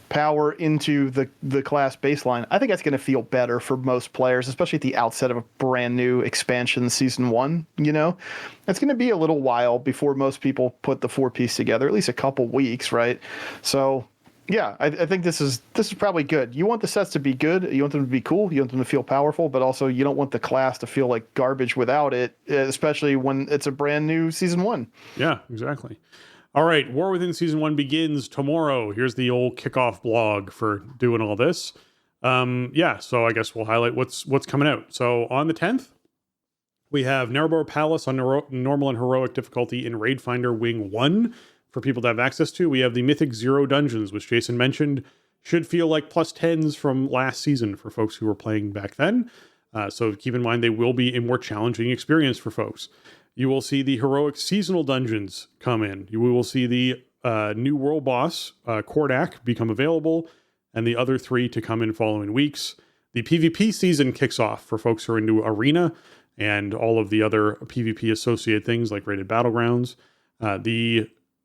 power into the class baseline, I think that's going to feel better for most players, especially at the outset of a brand new expansion season 1. It's going to be a little while before most people put the 4-piece together, at least a couple weeks, right? So Yeah, I think this is probably good. You want the sets to be good. You want them to be cool. You want them to feel powerful, but also you don't want the class to feel like garbage without it, especially when it's a brand new season 1. Yeah, exactly. All right, War Within Season 1 begins tomorrow. Here's the old kickoff blog for doing all this. Yeah, so I guess we'll highlight what's coming out. So on the 10th, we have Narrowbar Palace on normal and heroic difficulty in Raid Finder Wing 1 for people to have access to. We have the Mythic Zero dungeons, which Jason mentioned should feel like plus 10s from last season for folks who were playing back then. So keep in mind they will be a more challenging experience for folks. You will see the heroic seasonal dungeons come in. You will see the new world boss, Kordak, become available, and the other 3 to come in following weeks. The PvP season kicks off for folks who are into Arena and all of the other PvP associated things like Rated Battlegrounds.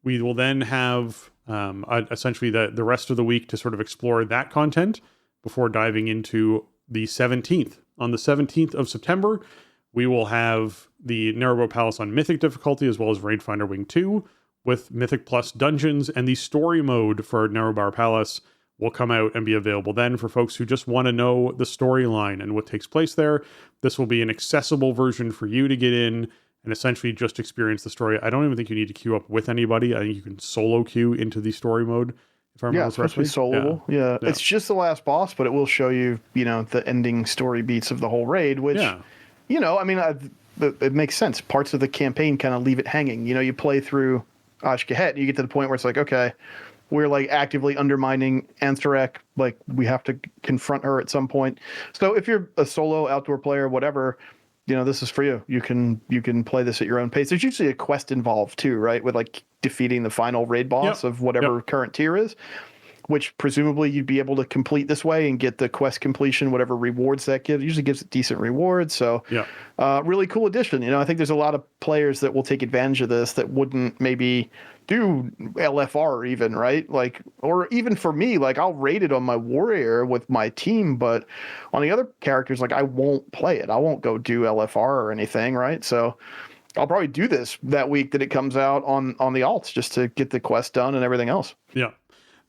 We will then have essentially the rest of the week to sort of explore that content before diving into the 17th. On the 17th of September, we will have the Narrowbar Palace on Mythic difficulty, as well as Raid Finder Wing 2 with Mythic Plus dungeons, and the story mode for Narrowbar Palace will come out and be available then for folks who just want to know the storyline and what takes place there. This will be an accessible version for you to get in and essentially just experience the story. I don't even think you need to queue up with anybody. I think you can solo queue into the story mode, if I remember correctly. It's supposed to be soloable. Yeah. It's just the last boss, but it will show you, the ending story beats of the whole raid, which, it makes sense. Parts of the campaign kind of leave it hanging. You play through Ashkahet, and you get to the point where it's like, okay, we're like actively undermining Anthrek. Like we have to confront her at some point. So if you're a solo outdoor player, whatever, this is for you. You can play this at your own pace. There's usually a quest involved too, right? With like defeating the final raid boss of whatever current tier is, which presumably you'd be able to complete this way and get the quest completion, whatever rewards that gives. It usually gives decent rewards. So really cool addition. I think there's a lot of players that will take advantage of this that wouldn't maybe do LFR even, right? Like, or even for me, like I'll raid it on my warrior with my team, but on the other characters, like I won't play it. I won't go do LFR or anything, right? So I'll probably do this that week that it comes out on the alts just to get the quest done and everything else. Yeah.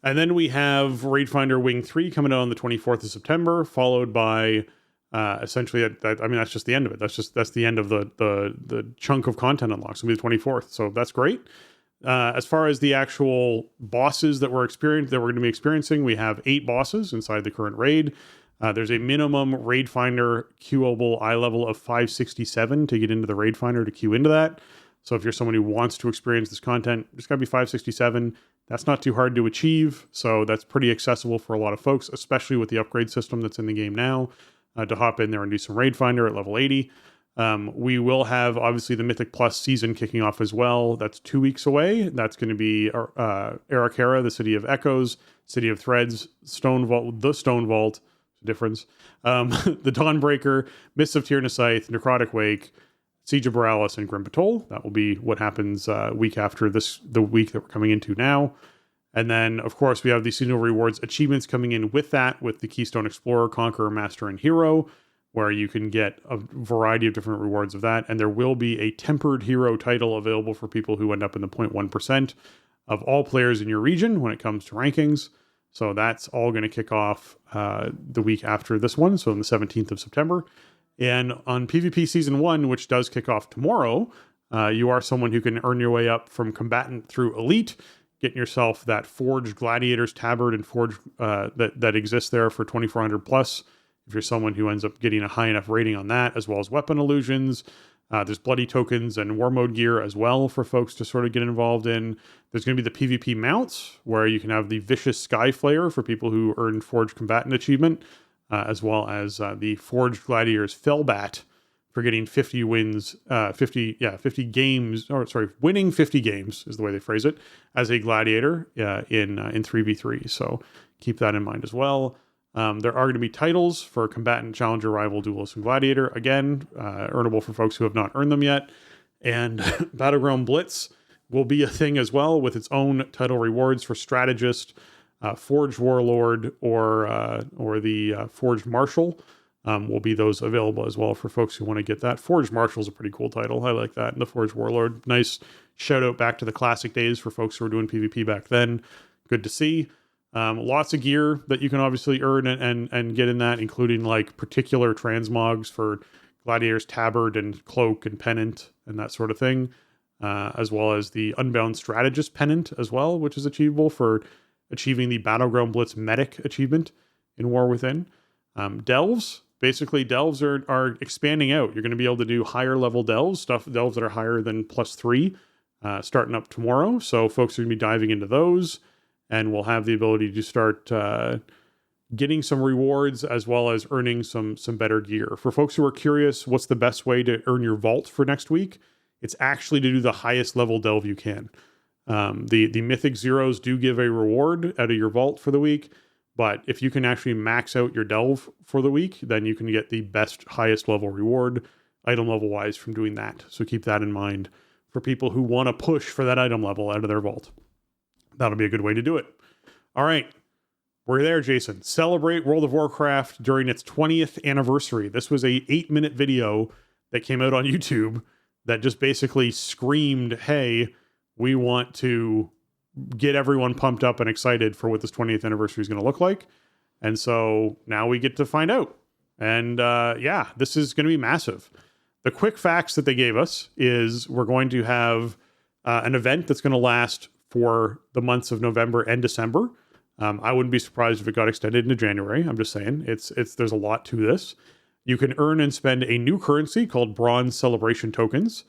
And then we have Raid Finder Wing 3 coming out on the 24th of September, followed by essentially, that's just the end of it. That's the end of the chunk of content unlocks. It'll be the 24th. So that's great. As far as the actual bosses that we're going to be experiencing, we have 8 bosses inside the current raid. There's a minimum Raid Finder queuable eye level of 567 to get into the Raid Finder to queue into that. So if you're someone who wants to experience this content, it's got to be 567. That's not too hard to achieve. So that's pretty accessible for a lot of folks, especially with the upgrade system that's in the game now, to hop in there and do some Raid Finder at level 80. We will have, obviously, the Mythic Plus season kicking off as well. That's 2 weeks away. That's going to be Arakara, the City of Echoes, City of Threads, the Stone Vault, difference, the Dawnbreaker, Mists of Tyrannosaith, Necrotic Wake, Siege of Borealis, and Grim Patrol. That will be what happens week after the week that we're coming into now. And then, of course, we have the seasonal rewards achievements coming in with that, with the Keystone Explorer, Conqueror, Master, and Hero, where you can get a variety of different rewards of that. And there will be a tempered hero title available for people who end up in the 0.1% of all players in your region when it comes to rankings. So that's all going to kick off the week after this one, so on the 17th of September. And on PvP Season 1, which does kick off tomorrow, you are someone who can earn your way up from Combatant through Elite, getting yourself that Forged Gladiator's Tabard and Forged that exists there for 2,400 plus. If you're someone who ends up getting a high enough rating on that, as well as Weapon Illusions. There's Bloody Tokens and War Mode gear as well for folks to sort of get involved in. There's going to be the PvP mounts, where you can have the Vicious Sky Flayer for people who earn Forged Combatant achievement, as well as the Forged Gladiator's Fellbat for getting 50 wins, 50 games, winning 50 games is the way they phrase it, as a Gladiator in 3v3. So keep that in mind as well. There are going to be titles for Combatant, Challenger, Rival, Duelist, and Gladiator. Again, earnable for folks who have not earned them yet. And Battleground Blitz will be a thing as well, with its own title rewards for Strategist, Forged Warlord, or the Forged Marshal. Will be those available as well for folks who want to get that. Forged Marshal is a pretty cool title. I like that. And the Forged Warlord, nice shout out back to the classic days for folks who were doing PvP back then. Good to see. Lots of gear that you can obviously earn and get in that, including like particular transmogs for Gladiator's Tabard and Cloak and Pennant and that sort of thing, as well as the Unbound Strategist Pennant as well, which is achievable for achieving the Battleground Blitz Medic achievement in War Within. Delves, basically delves are expanding out. You're going to be able to do higher level delves that are higher than +3, starting up tomorrow. So folks are going to be diving into those, and we'll have the ability to start getting some rewards as well as earning some better gear. For folks who are curious, what's the best way to earn your vault for next week? It's actually to do the highest level delve you can. The Mythic Zeros do give a reward out of your vault for the week, but if you can actually max out your delve for the week, then you can get the best, highest level reward, item level wise, from doing that. So keep that in mind for people who want to push for that item level out of their vault. That'll be a good way to do it. All right. We're there, Jason. Celebrate World of Warcraft during its 20th anniversary. This was a 8-minute video that came out on YouTube that just basically screamed, hey, we want to get everyone pumped up and excited for what this 20th anniversary is going to look like. And so now we get to find out. And this is going to be massive. The quick facts that they gave us is we're going to have an event that's going to last for the months of November and December. I wouldn't be surprised if it got extended into January. I'm just saying there's a lot to this. You can earn and spend a new currency called Bronze Celebration Tokens.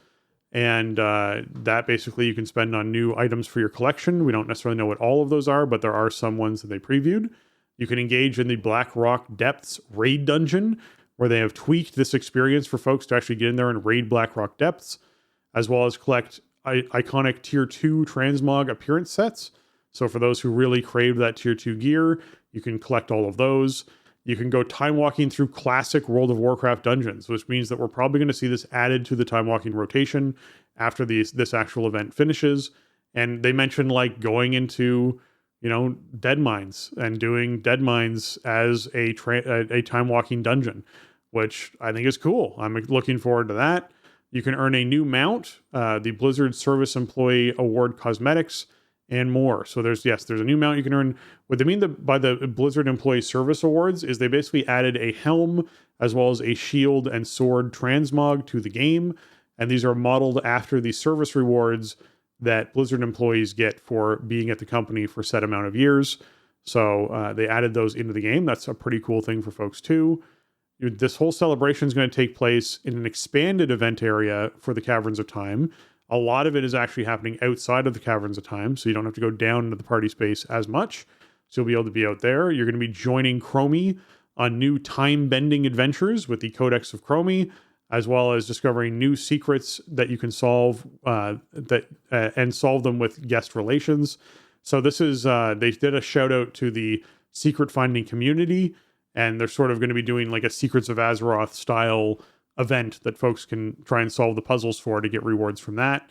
And that basically you can spend on new items for your collection. We don't necessarily know what all of those are, but there are some ones that they previewed. You can engage in the Black Rock Depths raid dungeon, where they have tweaked this experience for folks to actually get in there and raid Black Rock Depths, as well as collect iconic Tier 2 transmog appearance sets. So for those who really crave that Tier 2 gear, you can collect all of those. You can go time walking through classic World of Warcraft dungeons, which means that we're probably going to see this added to the time walking rotation after this actual event finishes. And they mentioned like going into, dead mines and doing dead mines as a time walking dungeon, which I think is cool. I'm looking forward to that. You can earn a new mount, the Blizzard Service Employee Award cosmetics, and more. So there's a new mount you can earn. What they mean by the Blizzard Employee Service Awards is they basically added a helm as well as a shield and sword transmog to the game. And these are modeled after the service rewards that Blizzard employees get for being at the company for a set amount of years. So they added those into the game. That's a pretty cool thing for folks too. This whole celebration is going to take place in an expanded event area for the Caverns of Time. A lot of it is actually happening outside of the Caverns of Time, so you don't have to go down into the party space as much. So you'll be able to be out there. You're going to be joining Chromie on new time-bending adventures with the Codex of Chromie, as well as discovering new secrets that you can solve and solve them with guest relations. So this is they did a shout out to the secret finding community, and they're sort of going to be doing like a Secrets of Azeroth style event that folks can try and solve the puzzles for to get rewards from that.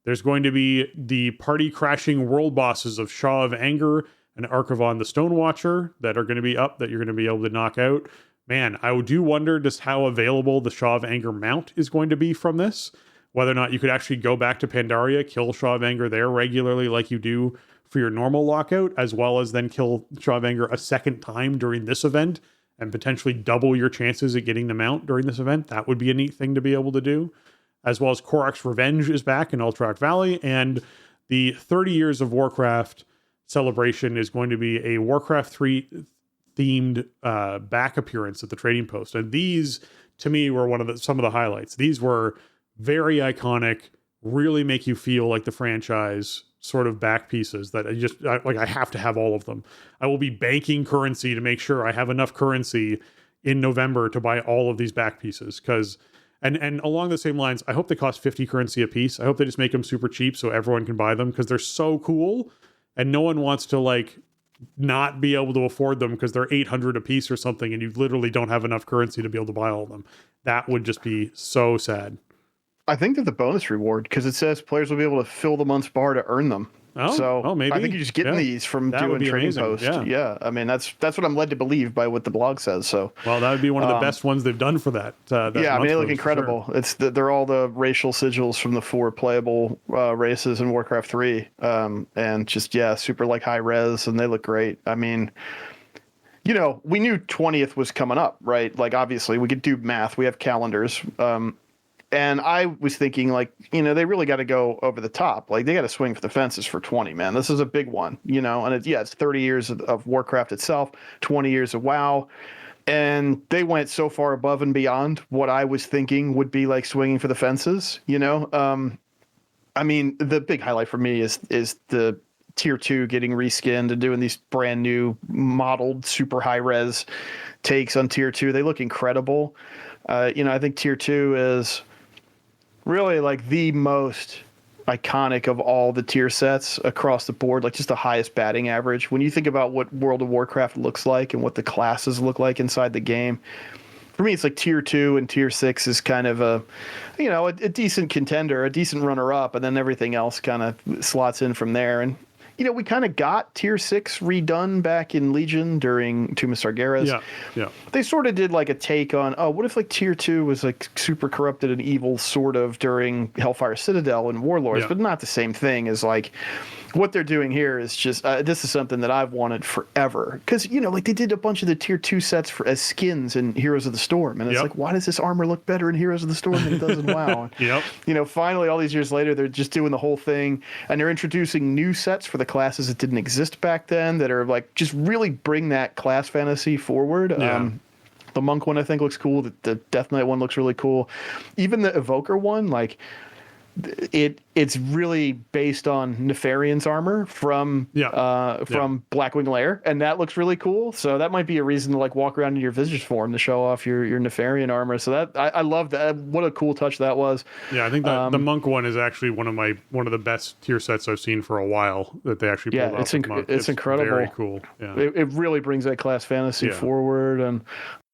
There's going to be the party crashing world bosses of Shaw of Anger and Archivon the Stone Watcher that are going to be up that you're going to be able to knock out. Man, I do wonder just how available the Shaw of Anger mount is going to be from this. Whether or not you could actually go back to Pandaria, kill Shaw of Anger there regularly like you do for your normal lockout, as well as then kill Shaw of Anger a second time during this event and potentially double your chances at getting the mount during this event. That would be a neat thing to be able to do. As well as Korok's Revenge is back in Alterac Valley, and the 30 Years of Warcraft celebration is going to be a Warcraft 3 themed back appearance at the trading post. And these, to me, were some of the highlights. These were very iconic, really make you feel like the franchise sort of back pieces that I have to have all of them. I will be banking currency to make sure I have enough currency in November to buy all of these back pieces. And along the same lines, I hope they cost 50 currency a piece. I hope they just make them super cheap so everyone can buy them, because they're so cool and no one wants to like not be able to afford them because they're 800 a piece or something and you literally don't have enough currency to be able to buy all of them. That would just be so sad. I think they're the bonus reward because it says players will be able to fill the month's bar to earn them. Maybe. I think you're just getting these from doing Trading Post. Yeah. I mean, that's what I'm led to believe by what the blog says. So, well, that would be one of the best ones they've done for that. I mean, they look incredible. Sure. They're all the racial sigils from the 4 playable races in Warcraft 3, and just super like high res, and they look great. I mean, we knew 20th was coming up, right? Like, obviously, we could do math. We have calendars. And I was thinking, like, they really got to go over the top. Like, they got to swing for the fences for 20, man. This is a big one, and it's 30 years of Warcraft itself, 20 years of WoW. And they went so far above and beyond what I was thinking would be like swinging for the fences, I mean, the big highlight for me is the tier 2 getting reskinned and doing these brand new modeled super high res takes on tier 2. They look incredible. I think tier 2 is really like the most iconic of all the tier sets across the board, like just the highest batting average. When you think about what World of Warcraft looks like and what the classes look like inside the game, for me, it's like tier 2 and tier 6 is kind of a decent contender, a decent runner up, and then everything else kind of slots in from there. And we kind of got tier 6 redone back in Legion during Tomb of Sargeras. Yeah. They sort of did like a take on, what if like tier 2 was like super corrupted and evil sort of during Hellfire Citadel and Warlords, but not the same thing as like what they're doing here is just, this is something that I've wanted forever. Because, like they did a bunch of the tier 2 sets as skins in Heroes of the Storm. And it's like, why does this armor look better in Heroes of the Storm than it does in WoW? Finally, all these years later, they're just doing the whole thing. And they're introducing new sets for the classes that didn't exist back then that are like, just really bring that class fantasy forward. The Monk one, I think, looks cool. The Death Knight one looks really cool. Even the Evoker one, like, it's really based on Nefarian's armor from Blackwing Lair, and that looks really cool. So that might be a reason to like walk around in your visitor's form to show off your Nefarian armor. So that I love that. What a cool touch that was. Yeah, I think the Monk one is actually one of the best tier sets I've seen for a while that they actually pulled off. It's incredible. Very cool. Yeah, it really brings that class fantasy forward. And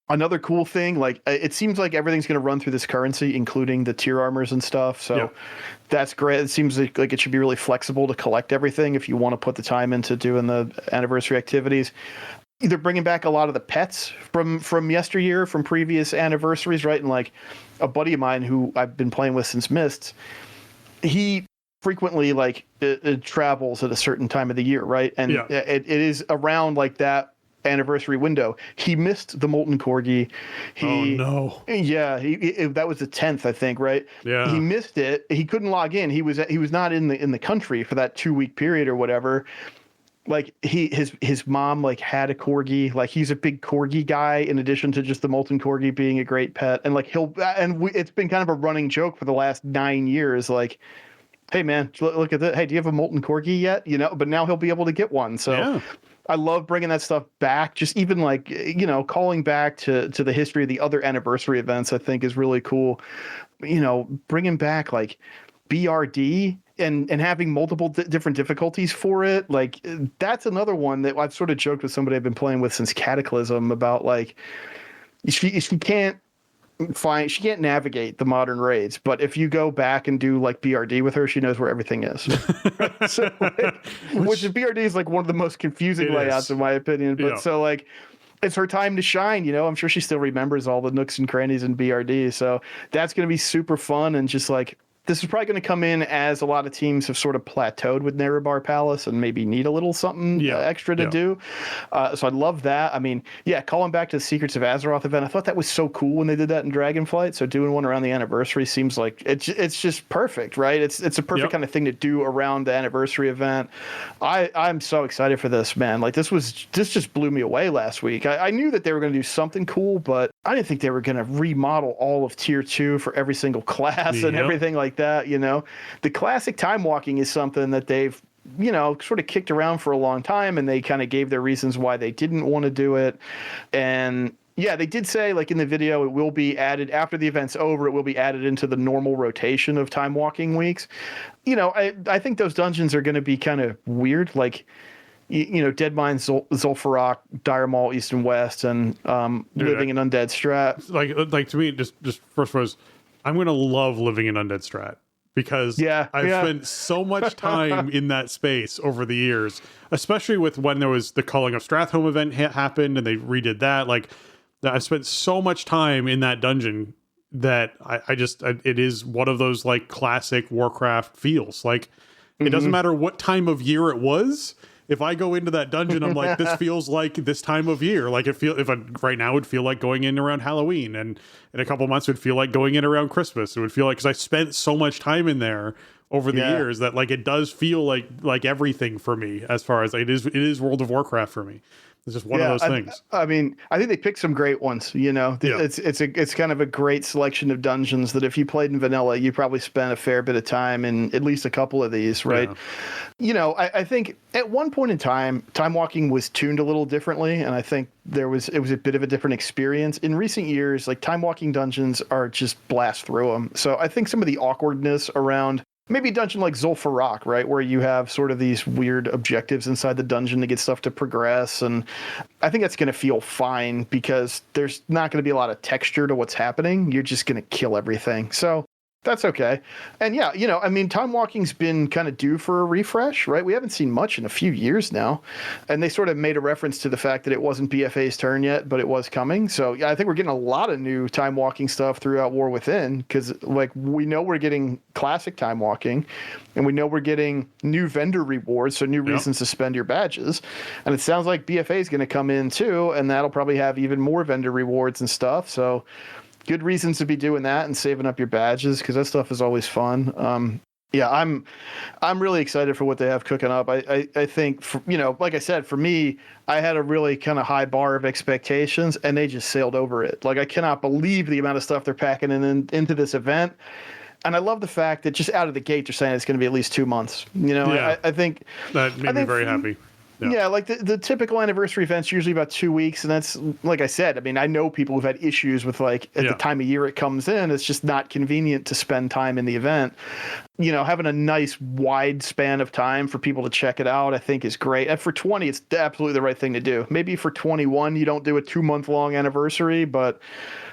another cool thing, like it seems like everything's going to run through this currency, including the tier armors and stuff. So that's great. It seems like it should be really flexible to collect everything if you want to put the time into doing the anniversary activities. They're bringing back a lot of the pets from yesteryear, from previous anniversaries, right? And like a buddy of mine who I've been playing with since Mists, he frequently like it travels at a certain time of the year, right? And it is around like that anniversary window. He missed the Molten Corgi. That was the 10th, I think, right? Yeah, he missed it. He couldn't log in. He was not in the country for that 2-week period or whatever. Like his mom like had a corgi. Like he's a big corgi guy in addition to just the Molten Corgi being a great pet. And like it's been kind of a running joke for the last 9 years. Like, hey man, look at that. Hey, do you have a Molten Corgi yet? But now he'll be able to get one. So I love bringing that stuff back. Just even like, calling back to the history of the other anniversary events, I think is really cool. Bringing back like BRD and having multiple different difficulties for it. Like that's another one that I've sort of joked with somebody I've been playing with since Cataclysm about like, she can't navigate the modern raids, but if you go back and do like BRD with her, she knows where everything is. So, which BRD is like one of the most confusing layouts in my opinion. But so like, it's her time to shine. I'm sure she still remembers all the nooks and crannies in BRD. So that's going to be super fun. And just like, this is probably going to come in as a lot of teams have sort of plateaued with Nerebar Palace and maybe need a little something extra to do. So I love that. I mean, calling back to the Secrets of Azeroth event, I thought that was so cool when they did that in Dragonflight. So doing one around the anniversary seems like it's just perfect, right? It's a perfect kind of thing to do around the anniversary event. I'm so excited for this, man. Like this just blew me away last week. I knew that they were going to do something cool, but I didn't think they were going to remodel all of tier 2 for every single class and everything like that. The classic time walking is something that they've sort of kicked around for a long time, and they kind of gave their reasons why they didn't want to do it. And they did say, like in the video, it will be added after the event's over. It will be added into the normal rotation of time walking weeks. I think those dungeons are going to be kind of weird, like Deadmine, Zul'Farrak, Dire Maul, East and West, and Living in Undead Strat. Like to me, just first was, I'm going to love Living in Undead Strat because Yeah, I've spent so much time in that space over the years, especially with when there was the Culling of Strathhome event happened and they redid that. Like, I spent so much time in that dungeon that it is one of those like classic Warcraft feels. Like, it doesn't matter what time of year it was. If I go into that dungeon, I'm like, this feels like this time of year. Like, right now, it would feel like going in around Halloween, and in a couple of months, it would feel like going in around Christmas. It would feel like, because I spent so much time in there over the years, that like it does feel like everything for me, as far as it is World of Warcraft for me. It's just one of those things. I mean, I think they picked some great ones. You know, it's kind of a great selection of dungeons that if you played in vanilla, you probably spent a fair bit of time in at least a couple of these, right? Yeah. You know, I think at one point in time walking was tuned a little differently, and I think it was a bit of a different experience. In recent years, like, time walking dungeons are just blast through them. So I think some of the awkwardness around maybe a dungeon like Zul'Farrak, right, where you have sort of these weird objectives inside the dungeon to get stuff to progress, and I think that's going to feel fine because there's not going to be a lot of texture to what's happening. You're just going to kill everything. So that's okay. And yeah, you know, I mean, time walking's been kind of due for a refresh, right? We haven't seen much in a few years now. And they sort of made a reference to the fact that it wasn't BFA's turn yet, but it was coming. So yeah, I think we're getting a lot of new time walking stuff throughout War Within, because like, we know we're getting classic time walking, and we know we're getting new vendor rewards, so new reasons to spend your badges. And it sounds like BFA is going to come in too, and that'll probably have even more vendor rewards and stuff. So good reasons to be doing that and saving up your badges, because that stuff is always fun. Yeah, I'm really excited for what they have cooking up. I think, you know, like I said, for me, I had a really kind of high bar of expectations, and they just sailed over it. Like, I cannot believe the amount of stuff they're packing into this event. And I love the fact that just out of the gate, they're saying it's going to be at least 2 months. You know, I think that made me very happy. Yeah, like the typical anniversary event's usually about 2 weeks, and that's, like I said, I mean, I know people who've had issues with, like, at the time of year it comes in, it's just not convenient to spend time in the event. You know, having a nice wide span of time for people to check it out, I think, is great. And for 20, it's absolutely the right thing to do. Maybe for 21, you don't do a 2-month-long anniversary, but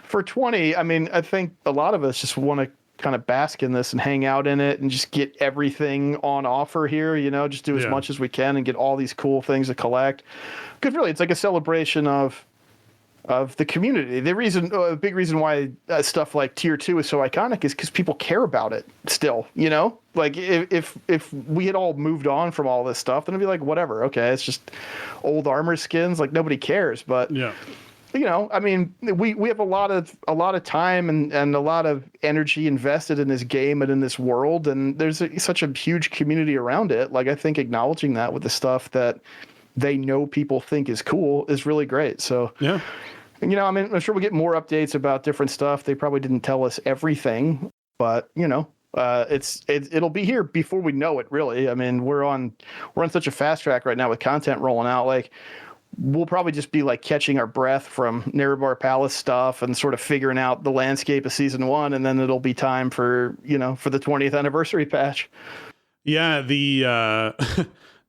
for 20, I mean, I think a lot of us just want to kind of bask in this and hang out in it and just get everything on offer here, you know, just do as much as we can and get all these cool things to collect. Because really, it's like a celebration of the community. A big reason why stuff like Tier 2 is so iconic is because people care about it still, you know? Like, if we had all moved on from all this stuff, then it'd be like, whatever, okay, it's just old armor skins, like, nobody cares. But you know, I mean, we have a lot of time and a lot of energy invested in this game and in this world, and there's such a huge community around it. Like, I think acknowledging that with the stuff that they know people think is cool is really great. So you know, I mean, I'm sure we'll get more updates about different stuff. They probably didn't tell us everything, but you know, it'll be here before we know it. Really, I mean, we're on such a fast track right now with content rolling out. Like, we'll probably just be like catching our breath from Nerebar Palace stuff and sort of figuring out the landscape of season 1, and then it'll be time for the 20th anniversary patch. Yeah, the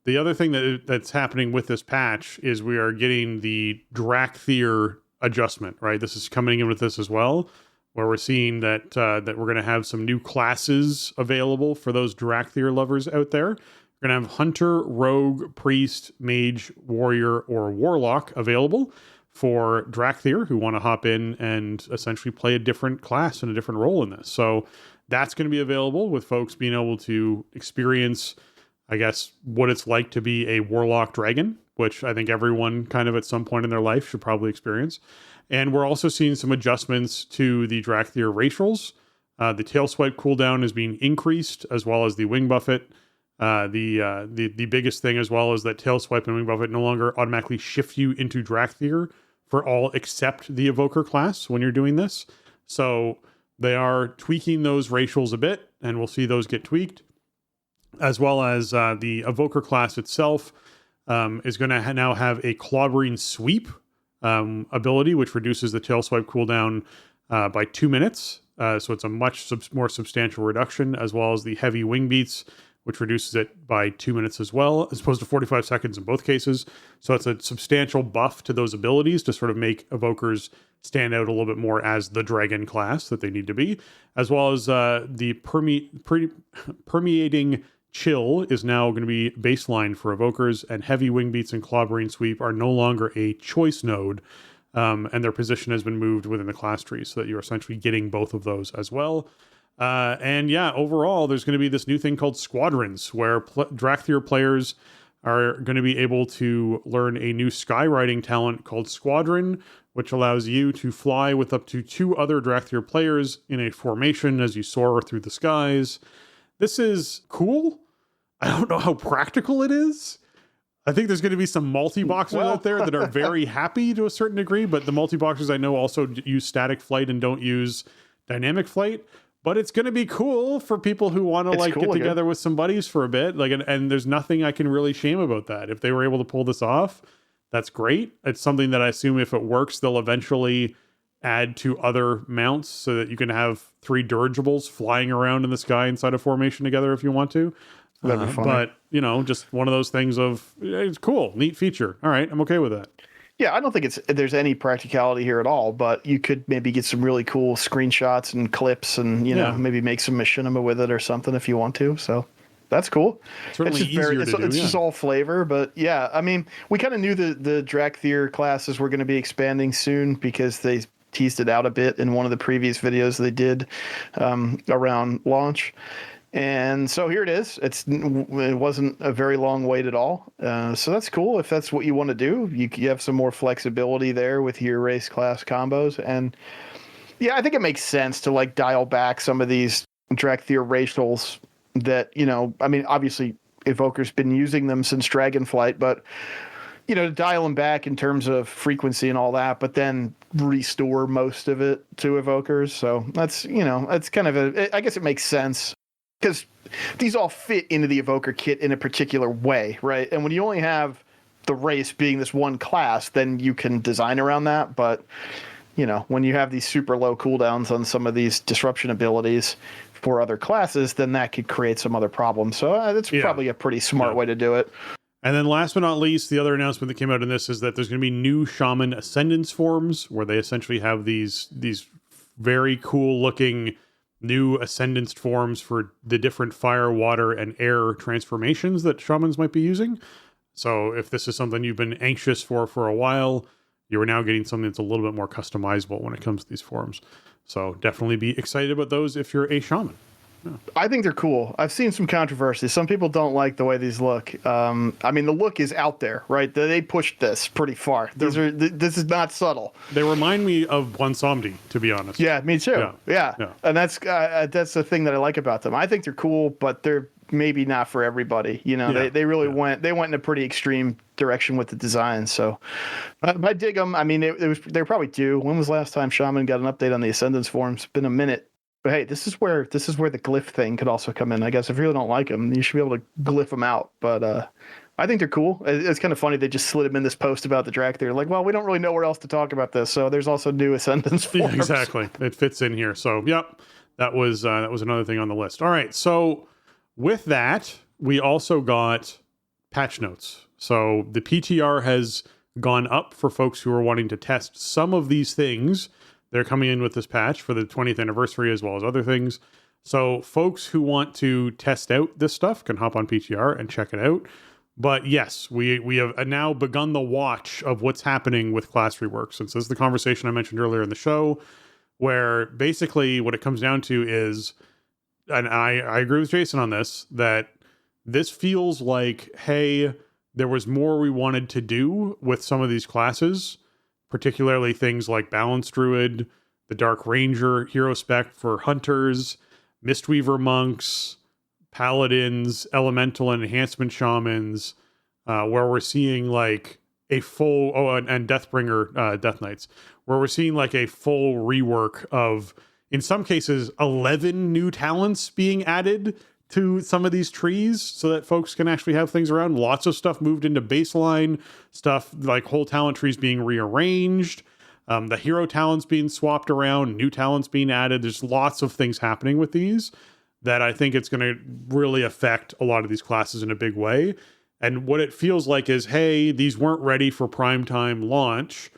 other thing that's happening with this patch is we are getting the Drakthir adjustment, right? This is coming in with this as well, where we're seeing that we're going to have some new classes available for those Drakthir lovers out there. We're going to have Hunter, Rogue, Priest, Mage, Warrior, or Warlock available for Drakthir who want to hop in and essentially play a different class and a different role in this. So that's going to be available, with folks being able to experience, I guess, what it's like to be a Warlock Dragon, which I think everyone kind of at some point in their life should probably experience. And we're also seeing some adjustments to the Drakthir racials. The Tail Swipe cooldown is being increased, as well as the Wing Buffet. The biggest thing as well is that Tail Swipe and Wing Buffet no longer automatically shift you into Drakthir for all except the Evoker class when you're doing this. So they are tweaking those racials a bit, and we'll see those get tweaked, as well as the Evoker class itself is going to now have a Clobbering Sweep ability, which reduces the Tail Swipe cooldown by 2 minutes. So it's a much more substantial reduction, as well as the Heavy Wing Beats, which reduces it by 2 minutes as well, as opposed to 45 seconds in both cases. So it's a substantial buff to those abilities to sort of make evokers stand out a little bit more as the dragon class that they need to be, as well as the permeating chill is now going to be baseline for evokers, and heavy wing beats and clawbrain sweep are no longer a choice node, and their position has been moved within the class tree so that you're essentially getting both of those as well. And yeah, overall, there's going to be this new thing called squadrons, where Drakthir players are going to be able to learn a new skywriting talent called Squadron, which allows you to fly with up to 2 other Drakthir players in a formation as you soar through the skies. This is cool. I don't know how practical it is. I think there's going to be some multi-boxers out there that are very happy to a certain degree, but the multi-boxers I know also use static flight and don't use dynamic flight. But it's going to be cool for people who want to get together with some buddies for a bit. And there's nothing I can really shame about that. If they were able to pull this off, that's great. It's something that I assume if it works, they'll eventually add to other mounts so that you can have 3 dirigibles flying around in the sky inside a formation together if you want to. That'd be funny. But, just one of those things of, it's cool, neat feature. All right, I'm okay with that. Yeah, I don't think there's any practicality here at all, but you could maybe get some really cool screenshots and clips and, maybe make some machinima with it or something if you want to. So that's cool. Certainly it's just all flavor, but yeah, I mean, we kind of knew the Drakthir classes were going to be expanding soon because they teased it out a bit in one of the previous videos they did around launch. And so here it is. It wasn't a very long wait at all. So that's cool. If that's what you want to do, you have some more flexibility there with your race class combos. And yeah, I think it makes sense to dial back some of these Drakthir racials that, I mean, obviously Evoker's been using them since Dragonflight, but to dial them back in terms of frequency and all that, but then restore most of it to Evokers. So that's, that's kind of I guess it makes sense. Because these all fit into the Evoker kit in a particular way, right? And when you only have the race being this one class, then you can design around that. But, when you have these super low cooldowns on some of these disruption abilities for other classes, then that could create some other problems. So that's probably a pretty smart way to do it. And then last but not least, the other announcement that came out in this is that there's going to be new Shaman Ascendance forms, where they essentially have these very cool looking new ascendance forms for the different fire, water, and air transformations that shamans might be using. So if this is something you've been anxious for a while, you are now getting something that's a little bit more customizable when it comes to these forms. So definitely be excited about those if you're a shaman. Yeah. I think they're cool. I've seen some controversy. Some people don't like the way these look. I mean, the look is out there, right? They pushed this pretty far. This is not subtle. They remind me of Bonsomdi, to be honest. Yeah, me too. Yeah. And that's the thing that I like about them. I think they're cool, but they're maybe not for everybody. They really went in a pretty extreme direction with the design. So I dig them. I mean, they're probably due. When was the last time Shaman got an update on the Ascendance forms? It's been a minute. But hey, this is where the glyph thing could also come in. I guess if you really don't like them, you should be able to glyph them out. But I think they're cool. It's kind of funny they just slid them in this post about the Drakthir. Like, well, we don't really know where else to talk about this. So there's also new Ascendance forms. Yeah, exactly. It fits in here. So yep, that was another thing on the list. All right. So with that, we also got patch notes. So the PTR has gone up for folks who are wanting to test some of these things. They're coming in with this patch for the 20th anniversary as well as other things. So folks who want to test out this stuff can hop on PTR and check it out. But yes, we have now begun the watch of what's happening with class reworks. And so this is the conversation I mentioned earlier in the show, where basically what it comes down to is, and I agree with Jason on this, that this feels like, hey, there was more we wanted to do with some of these classes, particularly things like Balance Druid, the Dark Ranger, Hero Spec for Hunters, Mistweaver Monks, Paladins, Elemental and Enhancement Shamans, where we're seeing like a full, and Deathbringer Death Knights, where we're seeing like a full rework of, in some cases, 11 new talents being added to some of these trees so that folks can actually have things around. Lots of stuff moved into baseline, stuff like whole talent trees being rearranged, the hero talents being swapped around, new talents being added. There's lots of things happening with these that I think it's going to really affect a lot of these classes in a big way. And what it feels like is, hey, these weren't ready for primetime launch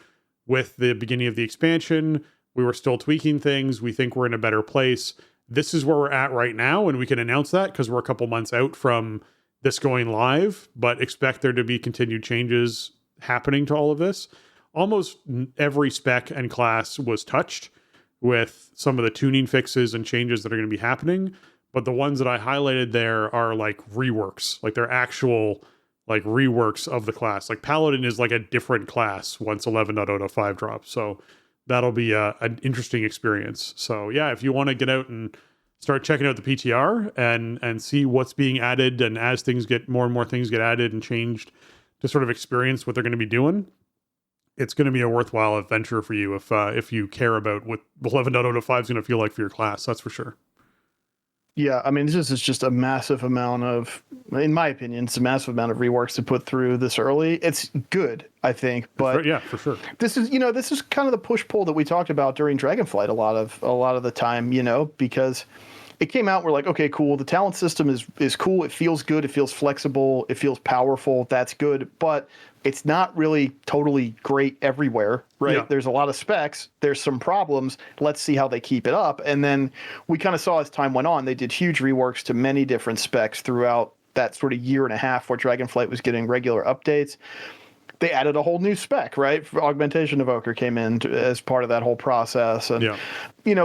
with the beginning of the expansion. We were still tweaking things. We think we're in a better place. This is where we're at right now, and we can announce that because we're a couple months out from this going live, but expect there to be continued changes happening to all of this. Almost every spec and class was touched with some of the tuning fixes and changes that are going to be happening. But the ones that I highlighted there are like reworks, like they're actual like reworks of the class. Like Paladin is like a different class once 11.0.5 drops. So that'll be an interesting experience. So yeah, if you want to get out and start checking out the PTR and see what's being added, and as things get more and more things get added and changed to sort of experience what they're going to be doing, it's going to be a worthwhile adventure for you if you care about what 11.0.5 is going to feel like for your class. That's for sure. Yeah, I mean, this is just a massive amount of, in my opinion, it's a massive amount of reworks to put through this early. It's good, I think, but yeah, for sure. This is kind of the push pull that we talked about during Dragonflight a lot of the time, because it came out, we're like, okay, cool. The talent system is cool. It feels good. It feels flexible. It feels powerful. That's good, but it's not really totally great everywhere, right? Yeah. There's a lot of specs. There's some problems. Let's see how they keep it up. And then we kind of saw as time went on, they did huge reworks to many different specs throughout that sort of year and a half where Dragonflight was getting regular updates. They added a whole new spec, right? Augmentation Evoker came in as part of that whole process. And,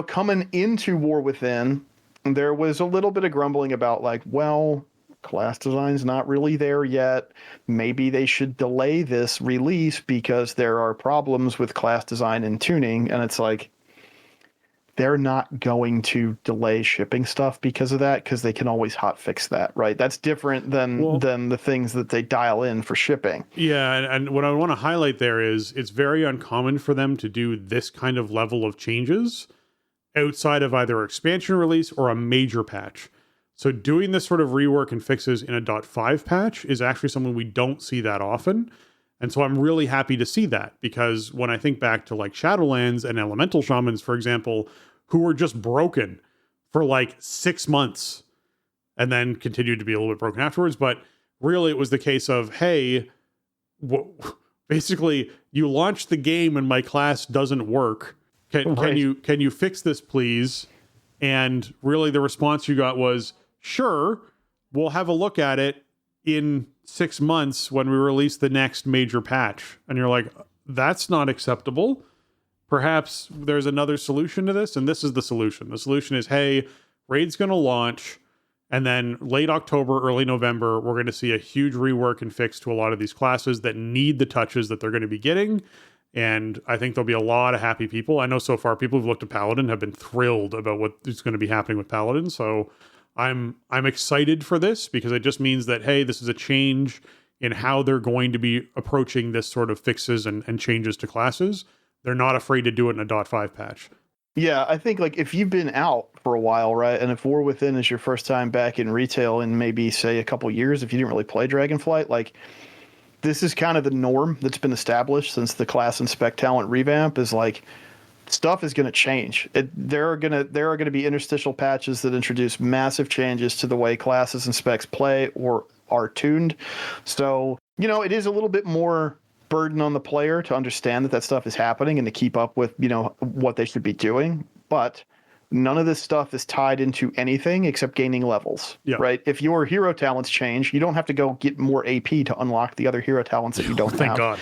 coming into War Within, there was a little bit of grumbling about like, well, class design's not really there yet. Maybe they should delay this release because there are problems with class design and tuning. And it's like, they're not going to delay shipping stuff because of that, because they can always hotfix that, right? That's different than the things that they dial in for shipping. Yeah, and what I want to highlight there is it's very uncommon for them to do this kind of level of changes outside of either expansion release or a major patch. So doing this sort of rework and fixes in a .5 patch is actually something we don't see that often. And so I'm really happy to see that, because when I think back to like Shadowlands and Elemental Shamans, for example, who were just broken for like 6 months and then continued to be a little bit broken afterwards. But really it was the case of, hey, basically you launched the game and my class doesn't work. Can you fix this, please? And really the response you got was, sure, we'll have a look at it in 6 months when we release the next major patch. And you're like, that's not acceptable. Perhaps there's another solution to this, and this is the solution. The solution is, hey, Raid's going to launch, and then late October, early November, we're going to see a huge rework and fix to a lot of these classes that need the touches that they're going to be getting. And I think there'll be a lot of happy people. I know so far people who've looked at Paladin have been thrilled about what is going to be happening with Paladin. So I'm excited for this, because it just means that, hey, this is a change in how they're going to be approaching this sort of fixes and changes to classes. They're not afraid to do it in a .5 patch. Yeah, I think like if you've been out for a while, right, and if War Within is your first time back in retail in maybe, say, a couple years, if you didn't really play Dragonflight, like this is kind of the norm that's been established since the class and spec talent revamp, is like stuff is going to change. There are going to be interstitial patches that introduce massive changes to the way classes and specs play or are tuned. So, it is a little bit more burden on the player to understand that stuff is happening and to keep up with, what they should be doing. But none of this stuff is tied into anything except gaining levels, right? If your hero talents change, you don't have to go get more AP to unlock the other hero talents that you don't have. Thank God.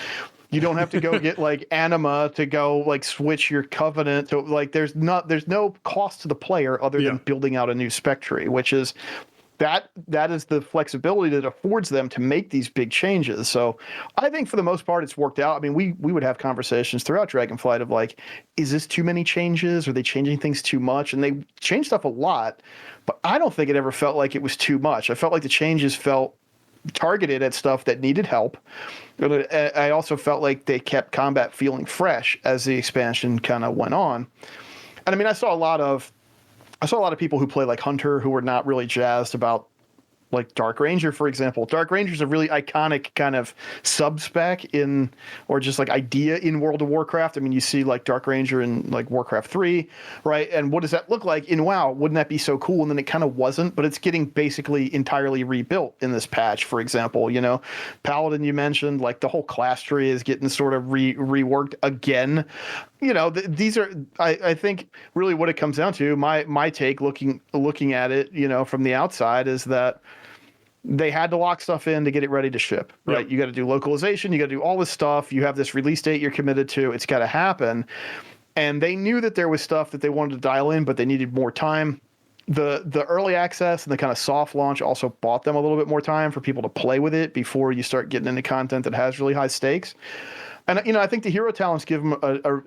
You don't have to go get like anima to go like switch your covenant to like, there's no cost to the player other than building out a new spec tree, which is that is the flexibility that affords them to make these big changes. So I think for the most part, it's worked out. I mean, we would have conversations throughout Dragonflight of like, is this too many changes? Are they changing things too much? And they change stuff a lot, but I don't think it ever felt like it was too much. I felt like the changes felt targeted at stuff that needed help. I also felt like they kept combat feeling fresh as the expansion kind of went on. And I mean, I saw a lot of people who play like Hunter who were not really jazzed about like Dark Ranger, for example. Dark Ranger is a really iconic kind of sub-spec in, or just like idea in World of Warcraft. I mean, you see like Dark Ranger in like Warcraft 3, right? And what does that look like in WoW? Wouldn't that be so cool? And then it kind of wasn't, but it's getting basically entirely rebuilt in this patch, for example. You know, Paladin you mentioned, like the whole class tree is getting sort of reworked again. You know, these are, I think really what it comes down to, my take looking at it, you know, from the outside, is that they had to lock stuff in to get it ready to ship, right? Yep. You got to do localization, you got to do all this stuff. You have this release date you're committed to. It's got to happen. And they knew that there was stuff that they wanted to dial in, but they needed more time. The early access and the kind of soft launch also bought them a little bit more time for people to play with it before you start getting into content that has really high stakes. And, you know, I think the hero talents give them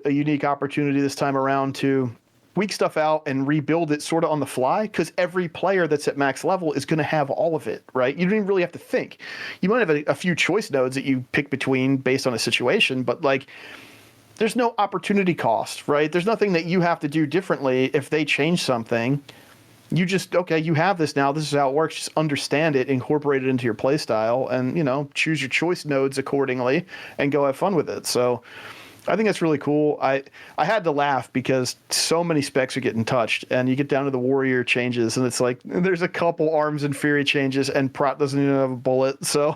a unique opportunity this time around to tweak stuff out and rebuild it sort of on the fly, because every player that's at max level is going to have all of it, right? You don't even really have to think. You might have a few choice nodes that you pick between based on a situation, but like there's no opportunity cost, right? There's nothing that you have to do differently if they change something. You just, okay, you have this now. This is how it works. Just understand it, incorporate it into your play style, and, you know, choose your choice nodes accordingly and go have fun with it. So I think that's really cool. I had to laugh because so many specs are getting touched, and you get down to the warrior changes, and it's like there's a couple arms and fury changes, and Prot doesn't even have a bullet. So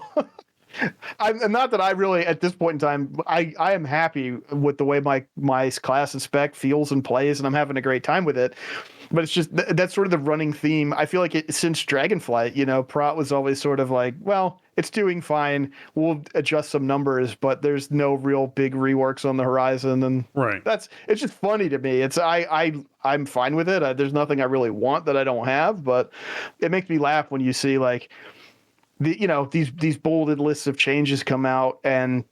I'm not that I really at this point in time I am happy with the way my class and spec feels and plays, and I'm having a great time with it. But it's just that's sort of the running theme. I feel like since Dragonflight, you know, Prot was always sort of like, well, it's doing fine. We'll adjust some numbers, but there's no real big reworks on the horizon, and right. It's just funny to me. I'm fine with it. There's nothing I really want that I don't have, but it makes me laugh when you see like these bolded lists of changes come out, and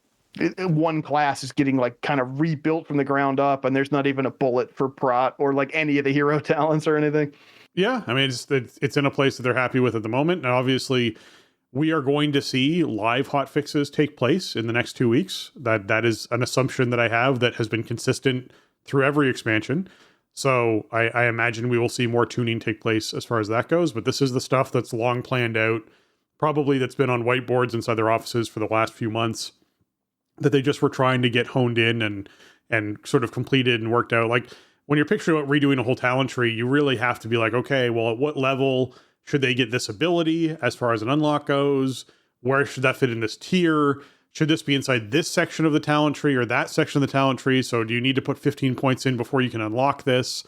one class is getting like kind of rebuilt from the ground up, and there's not even a bullet for Prot or like any of the hero talents or anything. Yeah, I mean, it's in a place that they're happy with at the moment, and obviously we are going to see live hotfixes take place in the next 2 weeks. That is an assumption that I have that has been consistent through every expansion. So I imagine we will see more tuning take place as far as that goes, but this is the stuff that's long planned out, probably that's been on whiteboards inside their offices for the last few months, that they just were trying to get honed in and sort of completed and worked out. Like when you're picturing about redoing a whole talent tree, you really have to be like, okay, well, at what level should they get this ability as far as an unlock goes? Where should that fit in this tier? Should this be inside this section of the talent tree or that section of the talent tree? So do you need to put 15 points in before you can unlock this?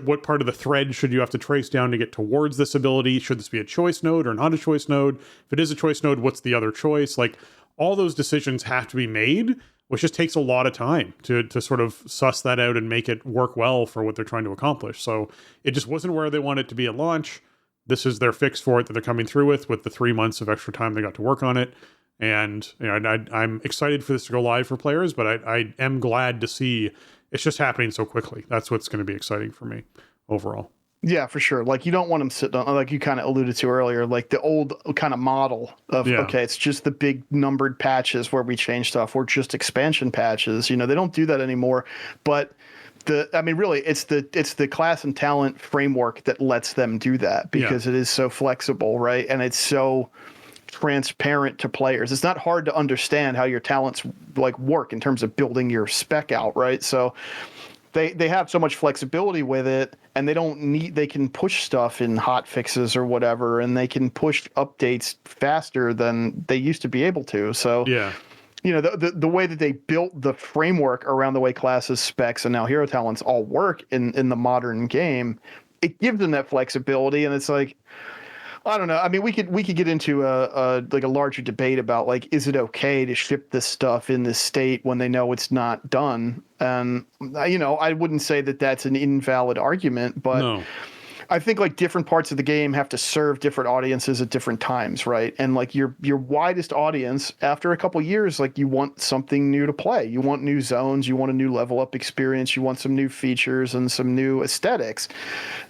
What part of the thread should you have to trace down to get towards this ability? Should this be a choice node or not a choice node? If it is a choice node, what's the other choice? Like, all those decisions have to be made, which just takes a lot of time to sort of suss that out and make it work well for what they're trying to accomplish. So it just wasn't where they wanted it to be at launch. This is their fix for it that they're coming through with the 3 months of extra time they got to work on it. And you know, I'm excited for this to go live for players, but I am glad to see it's just happening so quickly. That's what's going to be exciting for me overall. Yeah, for sure. Like, you don't want them sitting on, like you kind of alluded to earlier, like the old kind of model of, okay, it's just the big numbered patches where we change stuff, or just expansion patches. You know, they don't do that anymore. But really, it's the class and talent framework that lets them do that, because it is so flexible, right? And it's so transparent to players. It's not hard to understand how your talents like work in terms of building your spec out, right? So they have so much flexibility with it, and they can push stuff in hotfixes or whatever, and they can push updates faster than they used to be able to. So you know, the way that they built the framework around the way classes, specs, and now hero talents all work in the modern game, it gives them that flexibility. And it's like, I don't know. I mean, we could get into a larger debate about, like, is it okay to ship this stuff in this state when they know it's not done? And you know, I wouldn't say that that's an invalid argument, but no. I think like different parts of the game have to serve different audiences at different times, right? And like your widest audience, after a couple years, like, you want something new to play. You want new zones. You want a new level up experience. You want some new features and some new aesthetics.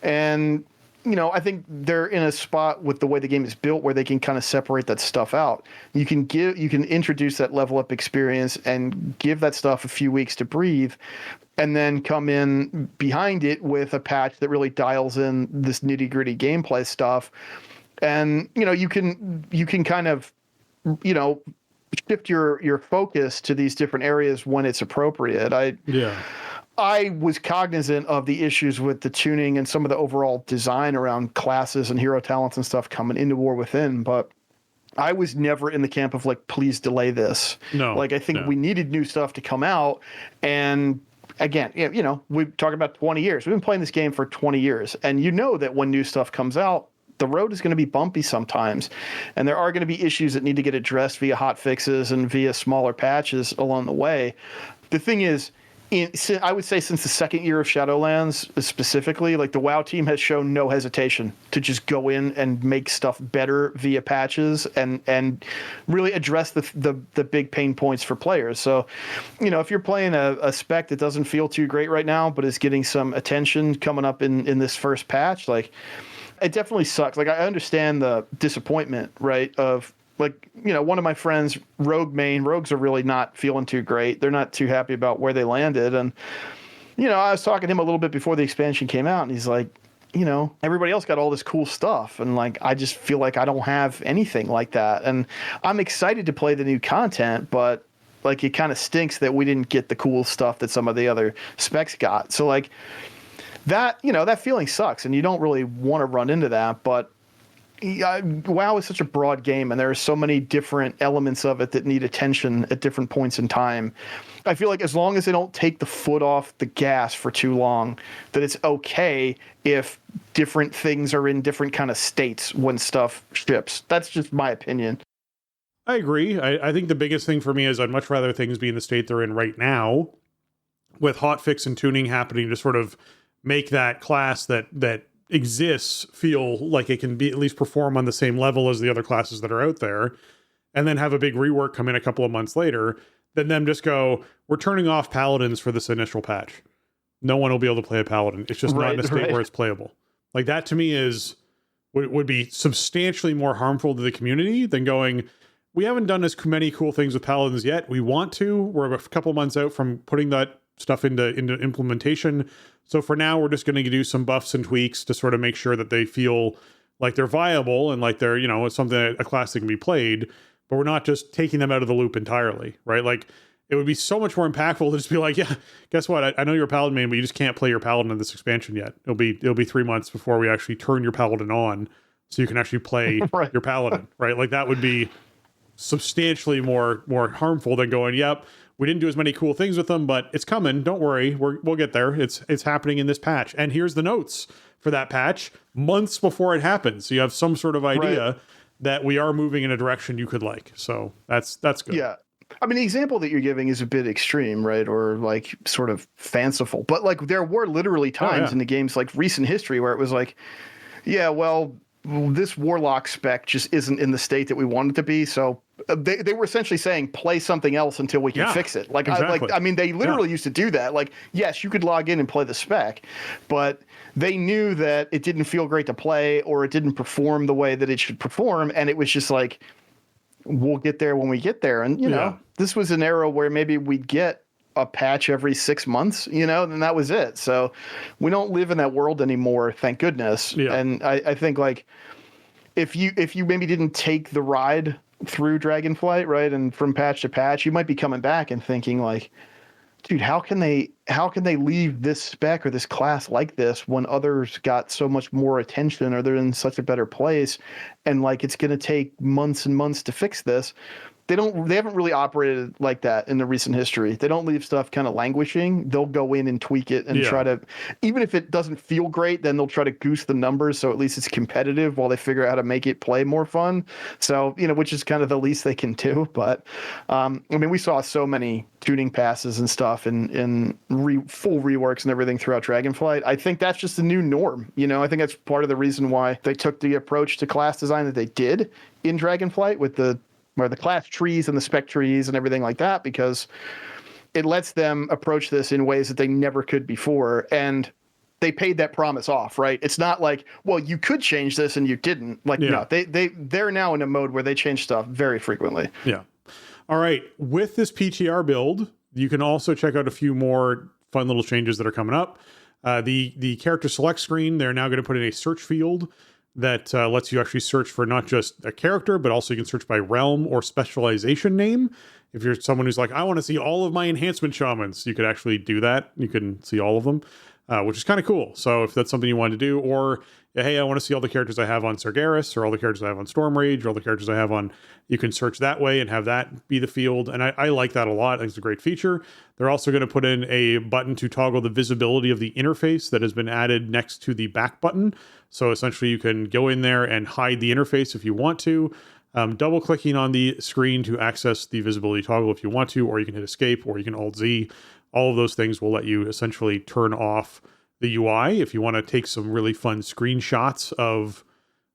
And you know, I think they're in a spot with the way the game is built where they can kind of separate that stuff out. You can introduce that level up experience and give that stuff a few weeks to breathe, and then come in behind it with a patch that really dials in this nitty gritty gameplay stuff. And, you can kind of, shift your focus to these different areas when it's appropriate. I was cognizant of the issues with the tuning and some of the overall design around classes and hero talents and stuff coming into War Within, but I was never in the camp of like, please delay this. No. Like, I think we needed new stuff to come out. And again, we're talking about 20 years. We've been playing this game for 20 years. And that when new stuff comes out, the road is going to be bumpy sometimes. And there are going to be issues that need to get addressed via hotfixes and via smaller patches along the way. The thing is, I would say since the second year of Shadowlands specifically, like the WoW team has shown no hesitation to just go in and make stuff better via patches and really address the big pain points for players. So, if you're playing a spec that doesn't feel too great right now, but is getting some attention coming up in this first patch, like it definitely sucks. Like I understand the disappointment, right, of like, one of my friends, rogues are really not feeling too great. They're not too happy about where they landed. And, I was talking to him a little bit before the expansion came out, and he's like, everybody else got all this cool stuff. And like, I just feel like I don't have anything like that. And I'm excited to play the new content, but like, it kind of stinks that we didn't get the cool stuff that some of the other specs got. So like that, that feeling sucks, and you don't really want to run into that, but WoW is such a broad game, and there are so many different elements of it that need attention at different points in time. I feel like as long as they don't take the foot off the gas for too long, that it's okay if different things are in different kind of states when stuff ships. That's just my opinion. I agree. I think the biggest thing for me is I'd much rather things be in the state they're in right now, with hotfix and tuning happening to sort of make that class that exists feel like it can be at least perform on the same level as the other classes that are out there, and then have a big rework come in a couple of months later, than them just go, we're turning off paladins for this initial patch. No one will be able to play a paladin. It's just not in a state where it's playable. Like that to me would be substantially more harmful to the community than going, we haven't done as many cool things with paladins yet. We want to. We're a couple of months out from putting that stuff into implementation. So for now, we're just going to do some buffs and tweaks to sort of make sure that they feel like they're viable and like they're, it's something, a class that can be played, but we're not just taking them out of the loop entirely, right? Like it would be so much more impactful to just be like, yeah, guess what? I know you're a paladin main, but you just can't play your paladin in this expansion yet. It'll be 3 months before we actually turn your paladin on so you can actually play your paladin, right? Like that would be substantially more harmful than going, yep, we didn't do as many cool things with them, but it's coming. Don't worry. We'll get there. It's happening in this patch. And here's the notes for that patch months before it happens. So you have some sort of idea that we are moving in a direction you could like. So that's good. Yeah. I mean, the example that you're giving is a bit extreme, right? Or like sort of fanciful, but like there were literally times in the game's like recent history where it was like, yeah, well, this warlock spec just isn't in the state that we want it to be. So they were essentially saying, play something else until we can fix it. Like, exactly. I mean, they literally used to do that. Like, yes, you could log in and play the spec, but they knew that it didn't feel great to play or it didn't perform the way that it should perform. And it was just like, we'll get there when we get there. And, you know, this was an era where maybe we'd get a patch every 6 months, and that was it. So we don't live in that world anymore, thank goodness. Yeah. And I think like if you maybe didn't take the ride through Dragonflight, right, and from patch to patch, you might be coming back and thinking like, dude, how can they leave this spec or this class like this when others got so much more attention or they're in such a better place, and like it's going to take months and months to fix this. They haven't really operated like that in the recent history. They don't leave stuff kind of languishing. They'll go in and tweak it and try to, even if it doesn't feel great, then they'll try to goose the numbers so at least it's competitive while they figure out how to make it play more fun. So, which is kind of the least they can do. But I mean, we saw so many tuning passes and stuff in full reworks and everything throughout Dragonflight. I think that's just the new norm. I think that's part of the reason why they took the approach to class design that they did in Dragonflight with the class trees and the spec trees and everything like that, because it lets them approach this in ways that they never could before. And they paid that promise off, right? It's not like, well, you could change this and you didn't. Like, no, they're now in a mode where they change stuff very frequently. Yeah. All right. With this PTR build, you can also check out a few more fun little changes that are coming up. The character select screen, they're now going to put in a search field that lets you actually search for not just a character, but also you can search by realm or specialization name. If you're someone who's like, I want to see all of my enhancement shamans, you could actually do that. You can see all of them, which is kind of cool. So if that's something you want to do, or hey, I want to see all the characters I have on Sargeras, or all the characters I have on Stormrage, or all the characters I have on, you can search that way and have that be the field. And I like that a lot. I think it's a great feature. They're also going to put in a button to toggle the visibility of the interface that has been added next to the back button. So essentially you can go in there and hide the interface if you want to. Double clicking on the screen to access the visibility toggle if you want to, or you can hit escape, or you can Alt Z. All of those things will let you essentially turn off the UI if you want to take some really fun screenshots of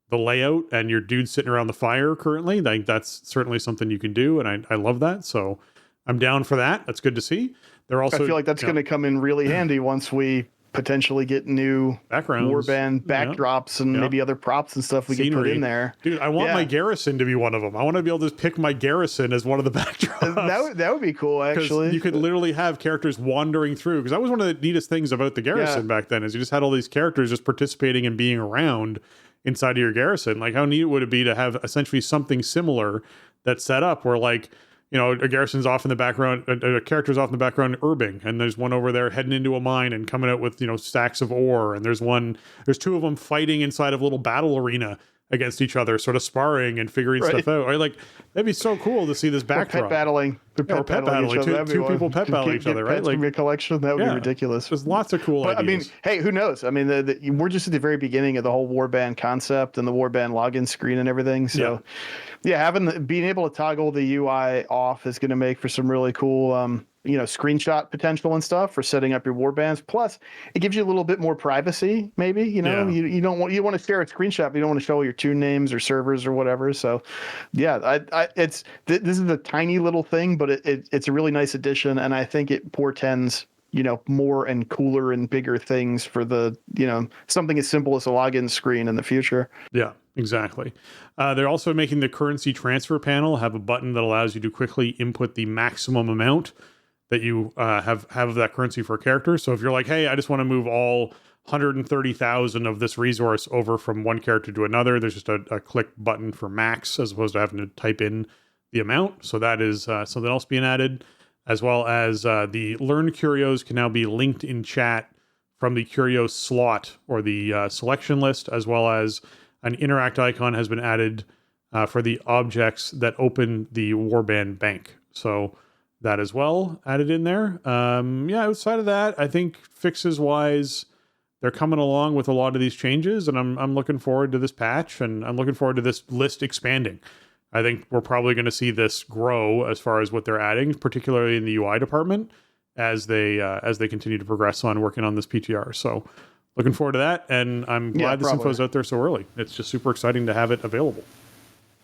the layout and your dude sitting around the fire currently. I think that's certainly something you can do, and I love that. So I'm down for that. That's good to see. They're also, I feel like that's going to come in really handy once we potentially get new backgrounds, warband backdrops, and maybe other props and stuff we can put in there. Dude, I want my garrison to be one of them. I want to be able to pick my garrison as one of the backdrops. That would be cool, actually. You could literally have characters wandering through, because that was one of the neatest things about the garrison back then, is you just had all these characters just participating and being around inside of your garrison. Like, how neat would it be to have essentially something similar that's set up where, like, you know, a garrison's off in the background, a character's off in the background urbing, and there's one over there heading into a mine and coming out with, you know, stacks of ore, and there's two of them fighting inside of a little battle arena against each other, sort of sparring and figuring stuff out. Right? Like, that'd be so cool to see this backdrop. Pet battling. Pet battling. Two people pet battling each other, right? Like, a collection. That would be ridiculous. There's lots of cool ideas. I mean, hey, who knows? I mean, we're just at the very beginning of the whole warband concept and the warband login screen and everything. So, being able to toggle the UI off is going to make for some really cool, screenshot potential and stuff for setting up your warbands. Plus, it gives you a little bit more privacy. Maybe you want to share a screenshot, but you don't want to show your tune names or servers or whatever. So, this is a tiny little thing, but it's a really nice addition, and I think it portends more and cooler and bigger things for the something as simple as a login screen in the future. Yeah. Exactly. They're also making the currency transfer panel have a button that allows you to quickly input the maximum amount that you have of that currency for a character. So if you're like, hey, I just want to move all 130,000 of this resource over from one character to another, there's just a click button for max as opposed to having to type in the amount. So that is something else being added, as well as the learned curios can now be linked in chat from the curio slot or the selection list, as well as an interact icon has been added for the objects that open the warband bank. So that as well added in there. Outside of that, I think fixes wise, they're coming along with a lot of these changes, and I'm looking forward to this patch, and I'm looking forward to this list expanding. I think we're probably going to see this grow as far as what they're adding, particularly in the UI department, as they continue to progress on working on this PTR. So looking forward to that, and I'm glad this info's out there so early. It's just super exciting to have it available.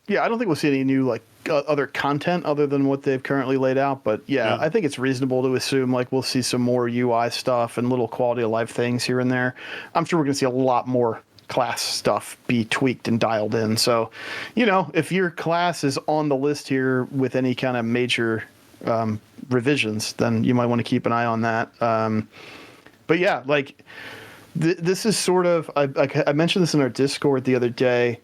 Yeah, I don't think we'll see any new other content other than what they've currently laid out. But I think it's reasonable to assume we'll see some more UI stuff and little quality of life things here and there. I'm sure we're going to see a lot more class stuff be tweaked and dialed in. So, if your class is on the list here with any kind of major revisions, then you might want to keep an eye on that. But yeah, this is sort of, I mentioned this in our Discord the other day.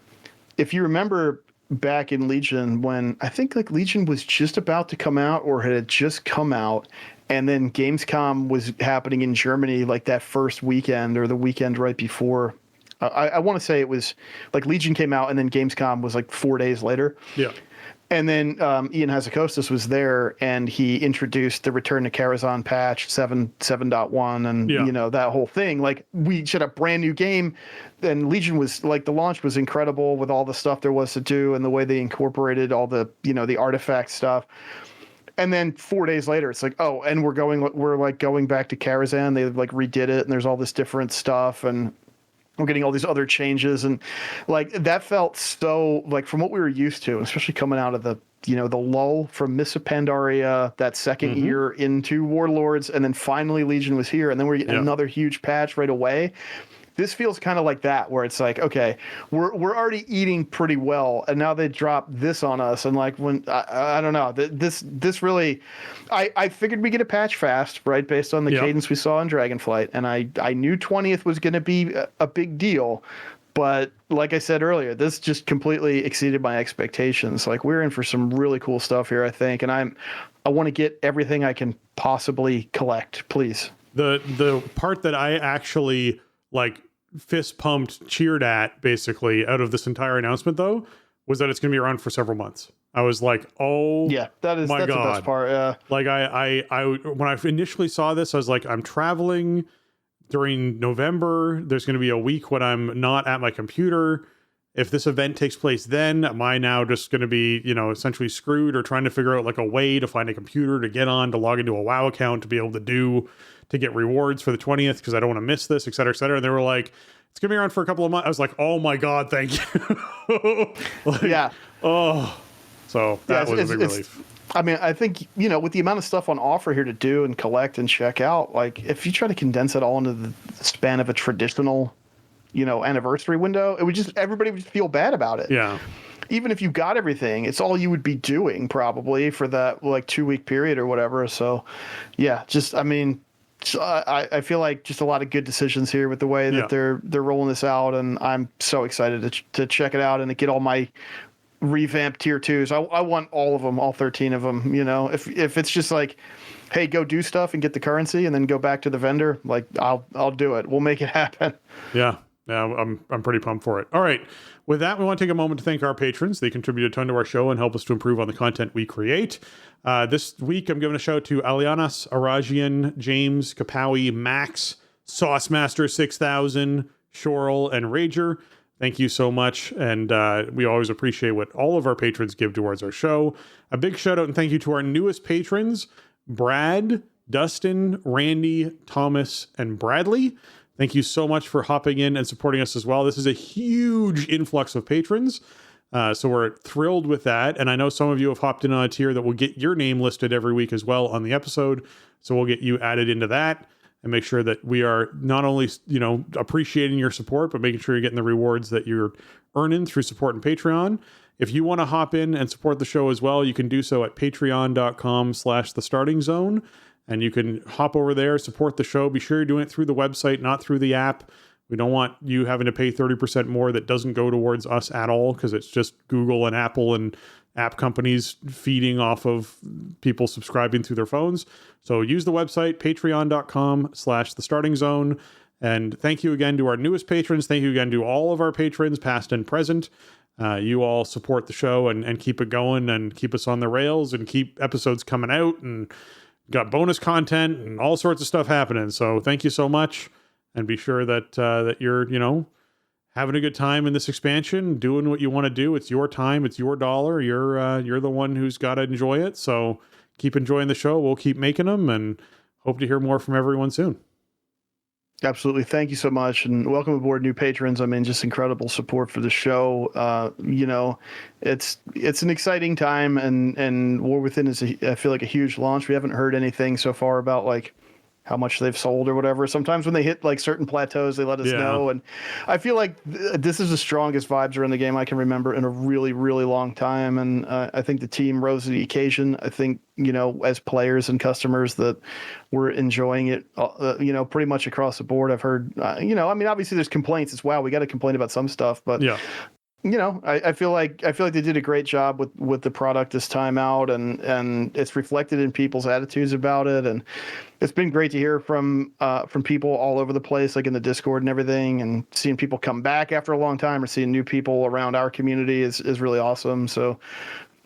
If you remember back in Legion, when I think Legion was just about to come out or had just come out, and then Gamescom was happening in Germany that first weekend or the weekend right before. I want to say it was Legion came out and then Gamescom was 4 days later. Yeah. And then Ian Hazzikostas was there, and he introduced the Return to Karazhan patch 7.1 and that whole thing. We should have a brand new game, and Legion was the launch was incredible with all the stuff there was to do and the way they incorporated all the the artifact stuff. And then 4 days later, it's and we're going back to Karazhan. They redid it, and there's all this different stuff, and we're getting all these other changes, and that felt so from what we were used to, especially coming out of the the lull from Mists of Pandaria, that second year into Warlords, and then finally Legion was here, and then we're getting another huge patch right away. This feels kind of like that, where it's okay, we're already eating pretty well, and now they drop this on us, and when I don't know, this really, I figured we get a patch fast, right, based on the cadence we saw in Dragonflight, and I knew 20th was going to be a big deal, But like I said earlier, this just completely exceeded my expectations. Like, we're in for some really cool stuff here, I think, and I want to get everything I can possibly collect, please. The part that I actually like fist pumped, cheered at basically out of this entire announcement though was that it's going to be around for several months. I was like, oh yeah, that's God. the best part. Yeah. Like I when I initially saw this, I was like, I'm traveling during November. There's going to be a week when I'm not at my computer. If this event takes place then, am I now just going to be, essentially screwed, or trying to figure out like a way to find a computer to get on, to log into a WoW account, to be able to get rewards for the 20th because I don't want to miss this, et cetera, et cetera. And they were like, it's going to be around for a couple of months. I was like, oh my God, thank you. Like, yeah. Oh, so that was a big relief. I mean, I think, with the amount of stuff on offer here to do and collect and check out, like, if you try to condense it all into the span of a traditional, anniversary window, everybody would just feel bad about it. Yeah. Even if you got everything, it's all you would be doing probably for that like 2-week period or whatever. So yeah, I feel like just a lot of good decisions here with the way that they're rolling this out. And I'm so excited to check it out and to get all my revamped tier 2s. I want all of them, all 13 of them, if it's just like, hey, go do stuff and get the currency and then go back to the vendor, like I'll do it. We'll make it happen. Yeah. Yeah, I'm pretty pumped for it. All right. With that, we want to take a moment to thank our patrons. They contribute a ton to our show and help us to improve on the content we create. This week, I'm giving a shout out to Alianas, Arajian, James, Kapawi, Max, Saucemaster 6000, Shorel, and Rager. Thank you so much. And we always appreciate what all of our patrons give towards our show. A big shout out and thank you to our newest patrons, Brad, Dustin, Randy, Thomas, and Bradley. Thank you so much for hopping in and supporting us as well. This is a huge influx of patrons, so we're thrilled with that. And I know some of you have hopped in on a tier that will get your name listed every week as well on the episode. So we'll get you added into that and make sure that we are not only, appreciating your support, but making sure you're getting the rewards that you're earning through support and Patreon. If you want to hop in and support the show as well, you can do so at patreon.com/thestartingzone. And you can hop over there, support the show. Be sure you're doing it through the website, not through the app. We don't want you having to pay 30% more that doesn't go towards us at all, because it's just Google and Apple and app companies feeding off of people subscribing through their phones. So use the website, patreon.com/thestartingzone. And thank you again to our newest patrons. Thank you again to all of our patrons, past and present. You all support the show and keep it going and keep us on the rails and keep episodes coming out and got bonus content and all sorts of stuff happening. So thank you so much. And be sure that that you're, having a good time in this expansion, doing what you want to do. It's your time. It's your dollar. You're the one who's got to enjoy it. So keep enjoying the show. We'll keep making them and hope to hear more from everyone soon. Absolutely. Thank you so much. And welcome aboard, new patrons. I mean, just incredible support for the show. It's an exciting time, and War Within is, I feel like, a huge launch. We haven't heard anything so far about like how much they've sold or whatever. Sometimes when they hit like certain plateaus, they let us know. And I feel like this is the strongest vibes around the game I can remember in a really, really long time. And I think the team rose to the occasion. I think, as players and customers, that we're enjoying it, pretty much across the board. I've heard, obviously there's complaints. It's, wow, we got to complain about some stuff, but I feel like they did a great job with the product this time out, and it's reflected in people's attitudes about it. And it's been great to hear from people all over the place, like in the Discord and everything, and seeing people come back after a long time or seeing new people around our community is really awesome. So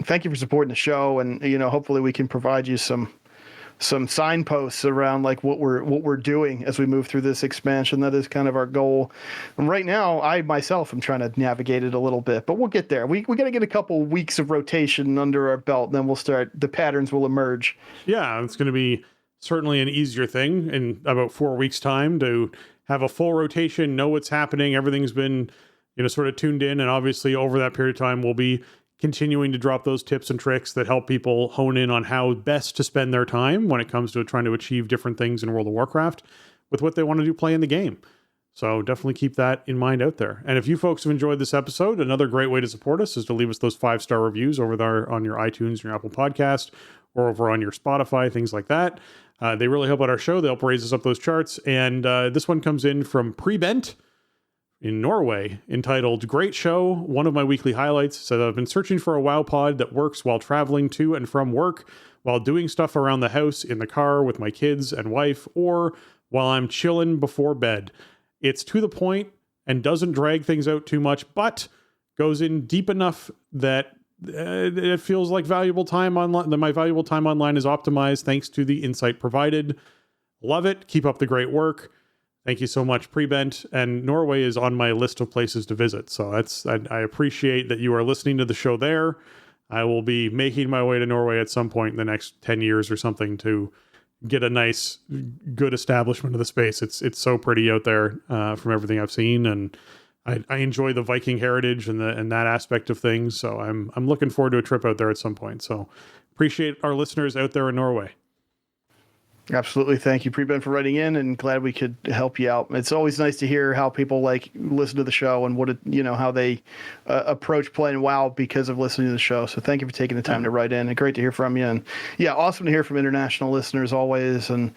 thank you for supporting the show. And, hopefully we can provide you some signposts around like what we're doing as we move through this expansion. That is kind of our goal. And right now, I myself am trying to navigate it a little bit, but we'll get there. We got to get a couple weeks of rotation under our belt, and then the patterns will emerge. Yeah, it's going to be certainly an easier thing in about 4 weeks' time to have a full rotation, know what's happening. Everything's been, sort of tuned in. And obviously over that period of time, we'll be continuing to drop those tips and tricks that help people hone in on how best to spend their time when it comes to trying to achieve different things in World of Warcraft with what they want to do playing the game. So definitely keep that in mind out there. And if you folks have enjoyed this episode, another great way to support us is to leave us those 5-star reviews over there on your iTunes, your Apple Podcast, or over on your Spotify, things like that. They really help out our show. They help raise us up those charts. And this one comes in from Prebent. in Norway entitled Great Show, one of my weekly highlights. So I've been searching for a WoW pod that works while traveling to and from work, while doing stuff around the house, in the car with my kids and wife, or while I'm chilling before bed. It's to the point and doesn't drag things out too much, but goes in deep enough that it feels like valuable time online. That my valuable time online is optimized thanks to the insight provided. Love it. Keep up the great work. Thank you so much, Prebent. And Norway is on my list of places to visit. So I appreciate that you are listening to the show there. I will be making my way to Norway at some point in the next 10 years or something to get a nice, good establishment of the space. It's so pretty out there from everything I've seen. And I enjoy the Viking heritage and that aspect of things. So I'm looking forward to a trip out there at some point. So appreciate our listeners out there in Norway. Absolutely. Thank you, Preben, for writing in, and glad we could help you out. It's always nice to hear how people listen to the show and how they approach playing WoW because of listening to the show. So thank you for taking the time to write in, and great to hear from you. And yeah, awesome to hear from international listeners always. And,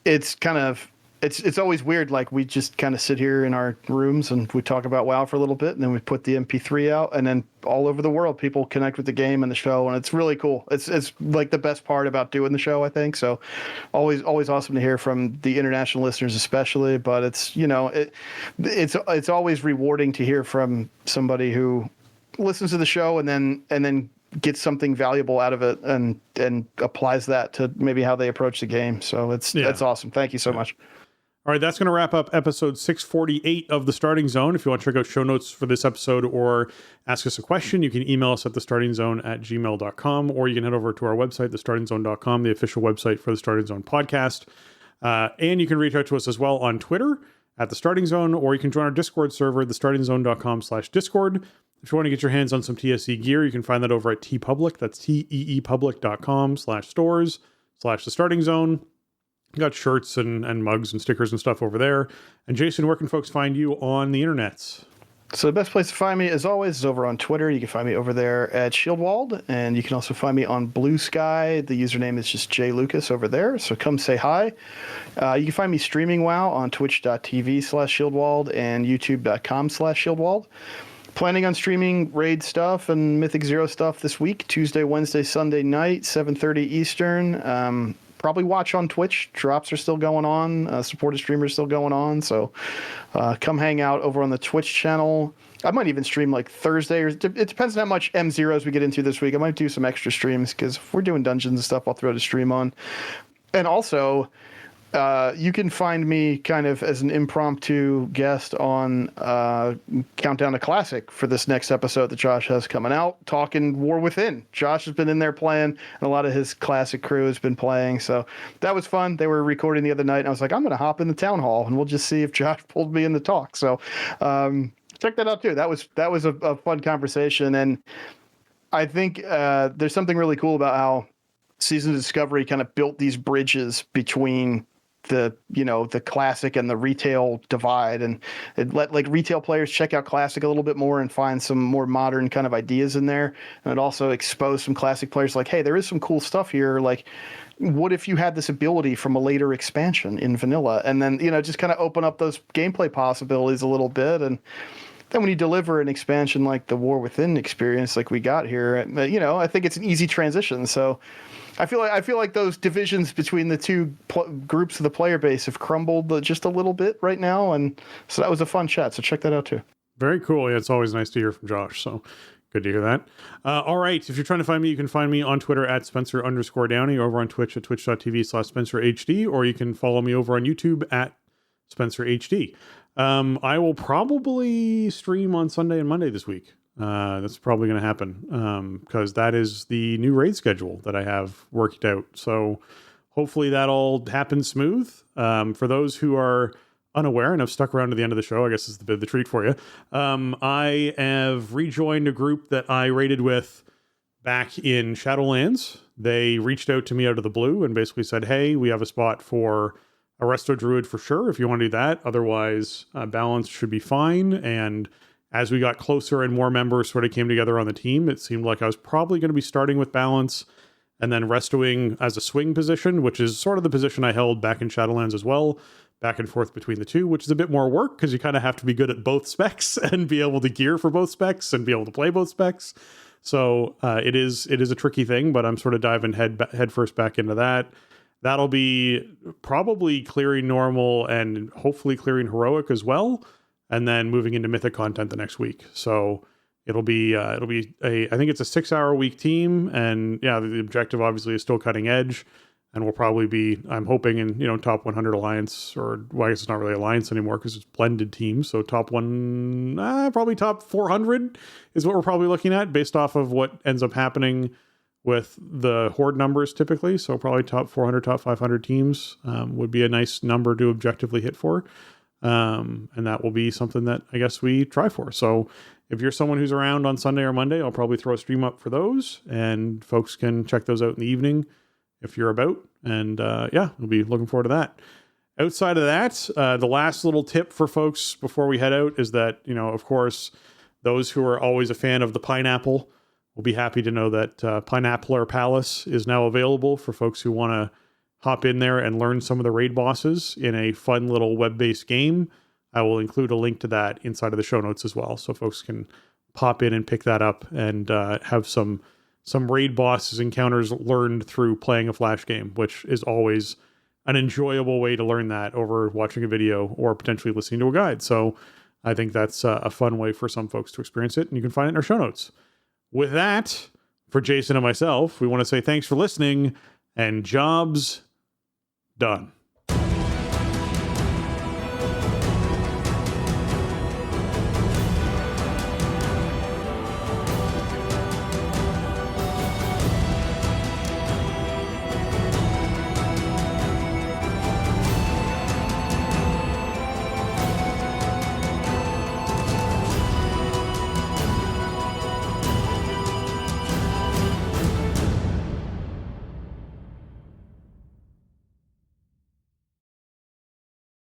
it's kind of, it's always weird. Like, we just kind of sit here in our rooms and we talk about WoW for a little bit, and then we put the MP3 out, and then all over the world people connect with the game and the show, and it's really cool. It's like the best part about doing the show, I think. So always awesome to hear from the international listeners especially, but it's always rewarding to hear from somebody who listens to the show and then gets something valuable out of it and applies that to maybe how they approach the game. So that's awesome. Thank you so much. All right, that's going to wrap up episode 648 of The Starting Zone. If you want to check out show notes for this episode or ask us a question, you can email us at thestartingzone@gmail.com, or you can head over to our website, thestartingzone.com, the official website for the Starting Zone podcast. And you can reach out to us as well on Twitter at The Starting Zone, or you can join our Discord server, thestartingzone.com/Discord. If you want to get your hands on some TSC gear, you can find that over at TeePublic. That's teepublic.com/stores/thestartingzone. You got shirts and mugs and stickers and stuff over there. And Jason, where can folks find you on the internets? So the best place to find me, as always, is over on Twitter. You can find me over there at Shieldwald, and you can also find me on Blue Sky. The username is just JLucas over there, so come say hi. You can find me streaming WoW on twitch.tv/Shieldwald and youtube.com/Shieldwald. Planning on streaming raid stuff and Mythic Zero stuff this week, Tuesday, Wednesday, Sunday night, 7:30 Eastern. Probably watch on Twitch. Drops are still going on. Supported streamers still going on. So come hang out over on the Twitch channel. I might even stream like Thursday. It depends on how much M0s we get into this week. I might do some extra streams because if we're doing dungeons and stuff, I'll throw the stream on. And also, you can find me kind of as an impromptu guest on Countdown to Classic for this next episode that Josh has coming out, talking War Within. Josh has been in there playing, and a lot of his classic crew has been playing. So that was fun. They were recording the other night, and I was like, I'm going to hop in the town hall, and we'll just see if Josh pulled me in the talk. So check that out, too. That was a fun conversation, and I think there's something really cool about how Season of Discovery kind of built these bridges between the classic and the retail divide, and it let retail players check out classic a little bit more and find some more modern kind of ideas in there. And it also exposed some classic players like, hey, there is some cool stuff here. Like, what if you had this ability from a later expansion in vanilla? And then, just kind of open up those gameplay possibilities a little bit. And then when you deliver an expansion like the War Within experience like we got here, I think it's an easy transition. So I feel like those divisions between the two groups of the player base have crumbled just a little bit right now, and so that was a fun chat. So check that out too. Very cool. Yeah, it's always nice to hear from Josh. So good to hear that. All right, if you're trying to find me, you can find me on Twitter at Spencer_Downey, over on Twitch at twitch.tv/SpencerHD, or you can follow me over on YouTube at SpencerHD. I will probably stream on Sunday and Monday this week. That's probably going to happen because that is the new raid schedule that I have worked out. So hopefully that all happens smooth. For those who are unaware and have stuck around to the end of the show, I guess is the treat for you. I have rejoined a group that I raided with back in Shadowlands. They reached out to me out of the blue and basically said, hey, we have a spot for a Resto Druid for sure if you want to do that. Otherwise, balance should be fine. And as we got closer and more members sort of came together on the team, it seemed like I was probably going to be starting with balance and then restoing as a swing position, which is sort of the position I held back in Shadowlands as well. back and forth between the two, which is a bit more work because you kind of have to be good at both specs and be able to gear for both specs and be able to play both specs. So it is a tricky thing, but I'm sort of diving head first back into that. That'll be probably clearing normal and hopefully clearing heroic as well, and then moving into mythic content the next week. So I think it's a 6-hour a week team, and yeah, the objective obviously is still cutting edge, and we'll probably be, I'm hoping, in top 100 alliance, or well, I guess it's not really alliance anymore because it's blended teams. So probably top 400 is what we're probably looking at based off of what ends up happening with the horde numbers typically. So probably top 400, top 500 teams would be a nice number to objectively hit for. And that will be something that I guess we try for. So if you're someone who's around on Sunday or Monday, I'll probably throw a stream up for those, and folks can check those out in the evening if you're about. And we'll be looking forward to that. Outside of that, the last little tip for folks before we head out is that, of course, those who are always a fan of the pineapple will be happy to know that Pineappler Palace is now available for folks who want to hop in there and learn some of the raid bosses in a fun little web-based game. I will include a link to that inside of the show notes as well, so folks can pop in and pick that up and have some raid bosses encounters learned through playing a Flash game, which is always an enjoyable way to learn that over watching a video or potentially listening to a guide. So I think that's a fun way for some folks to experience it, and you can find it in our show notes. With that, for Jason and myself, we want to say thanks for listening, and job's done.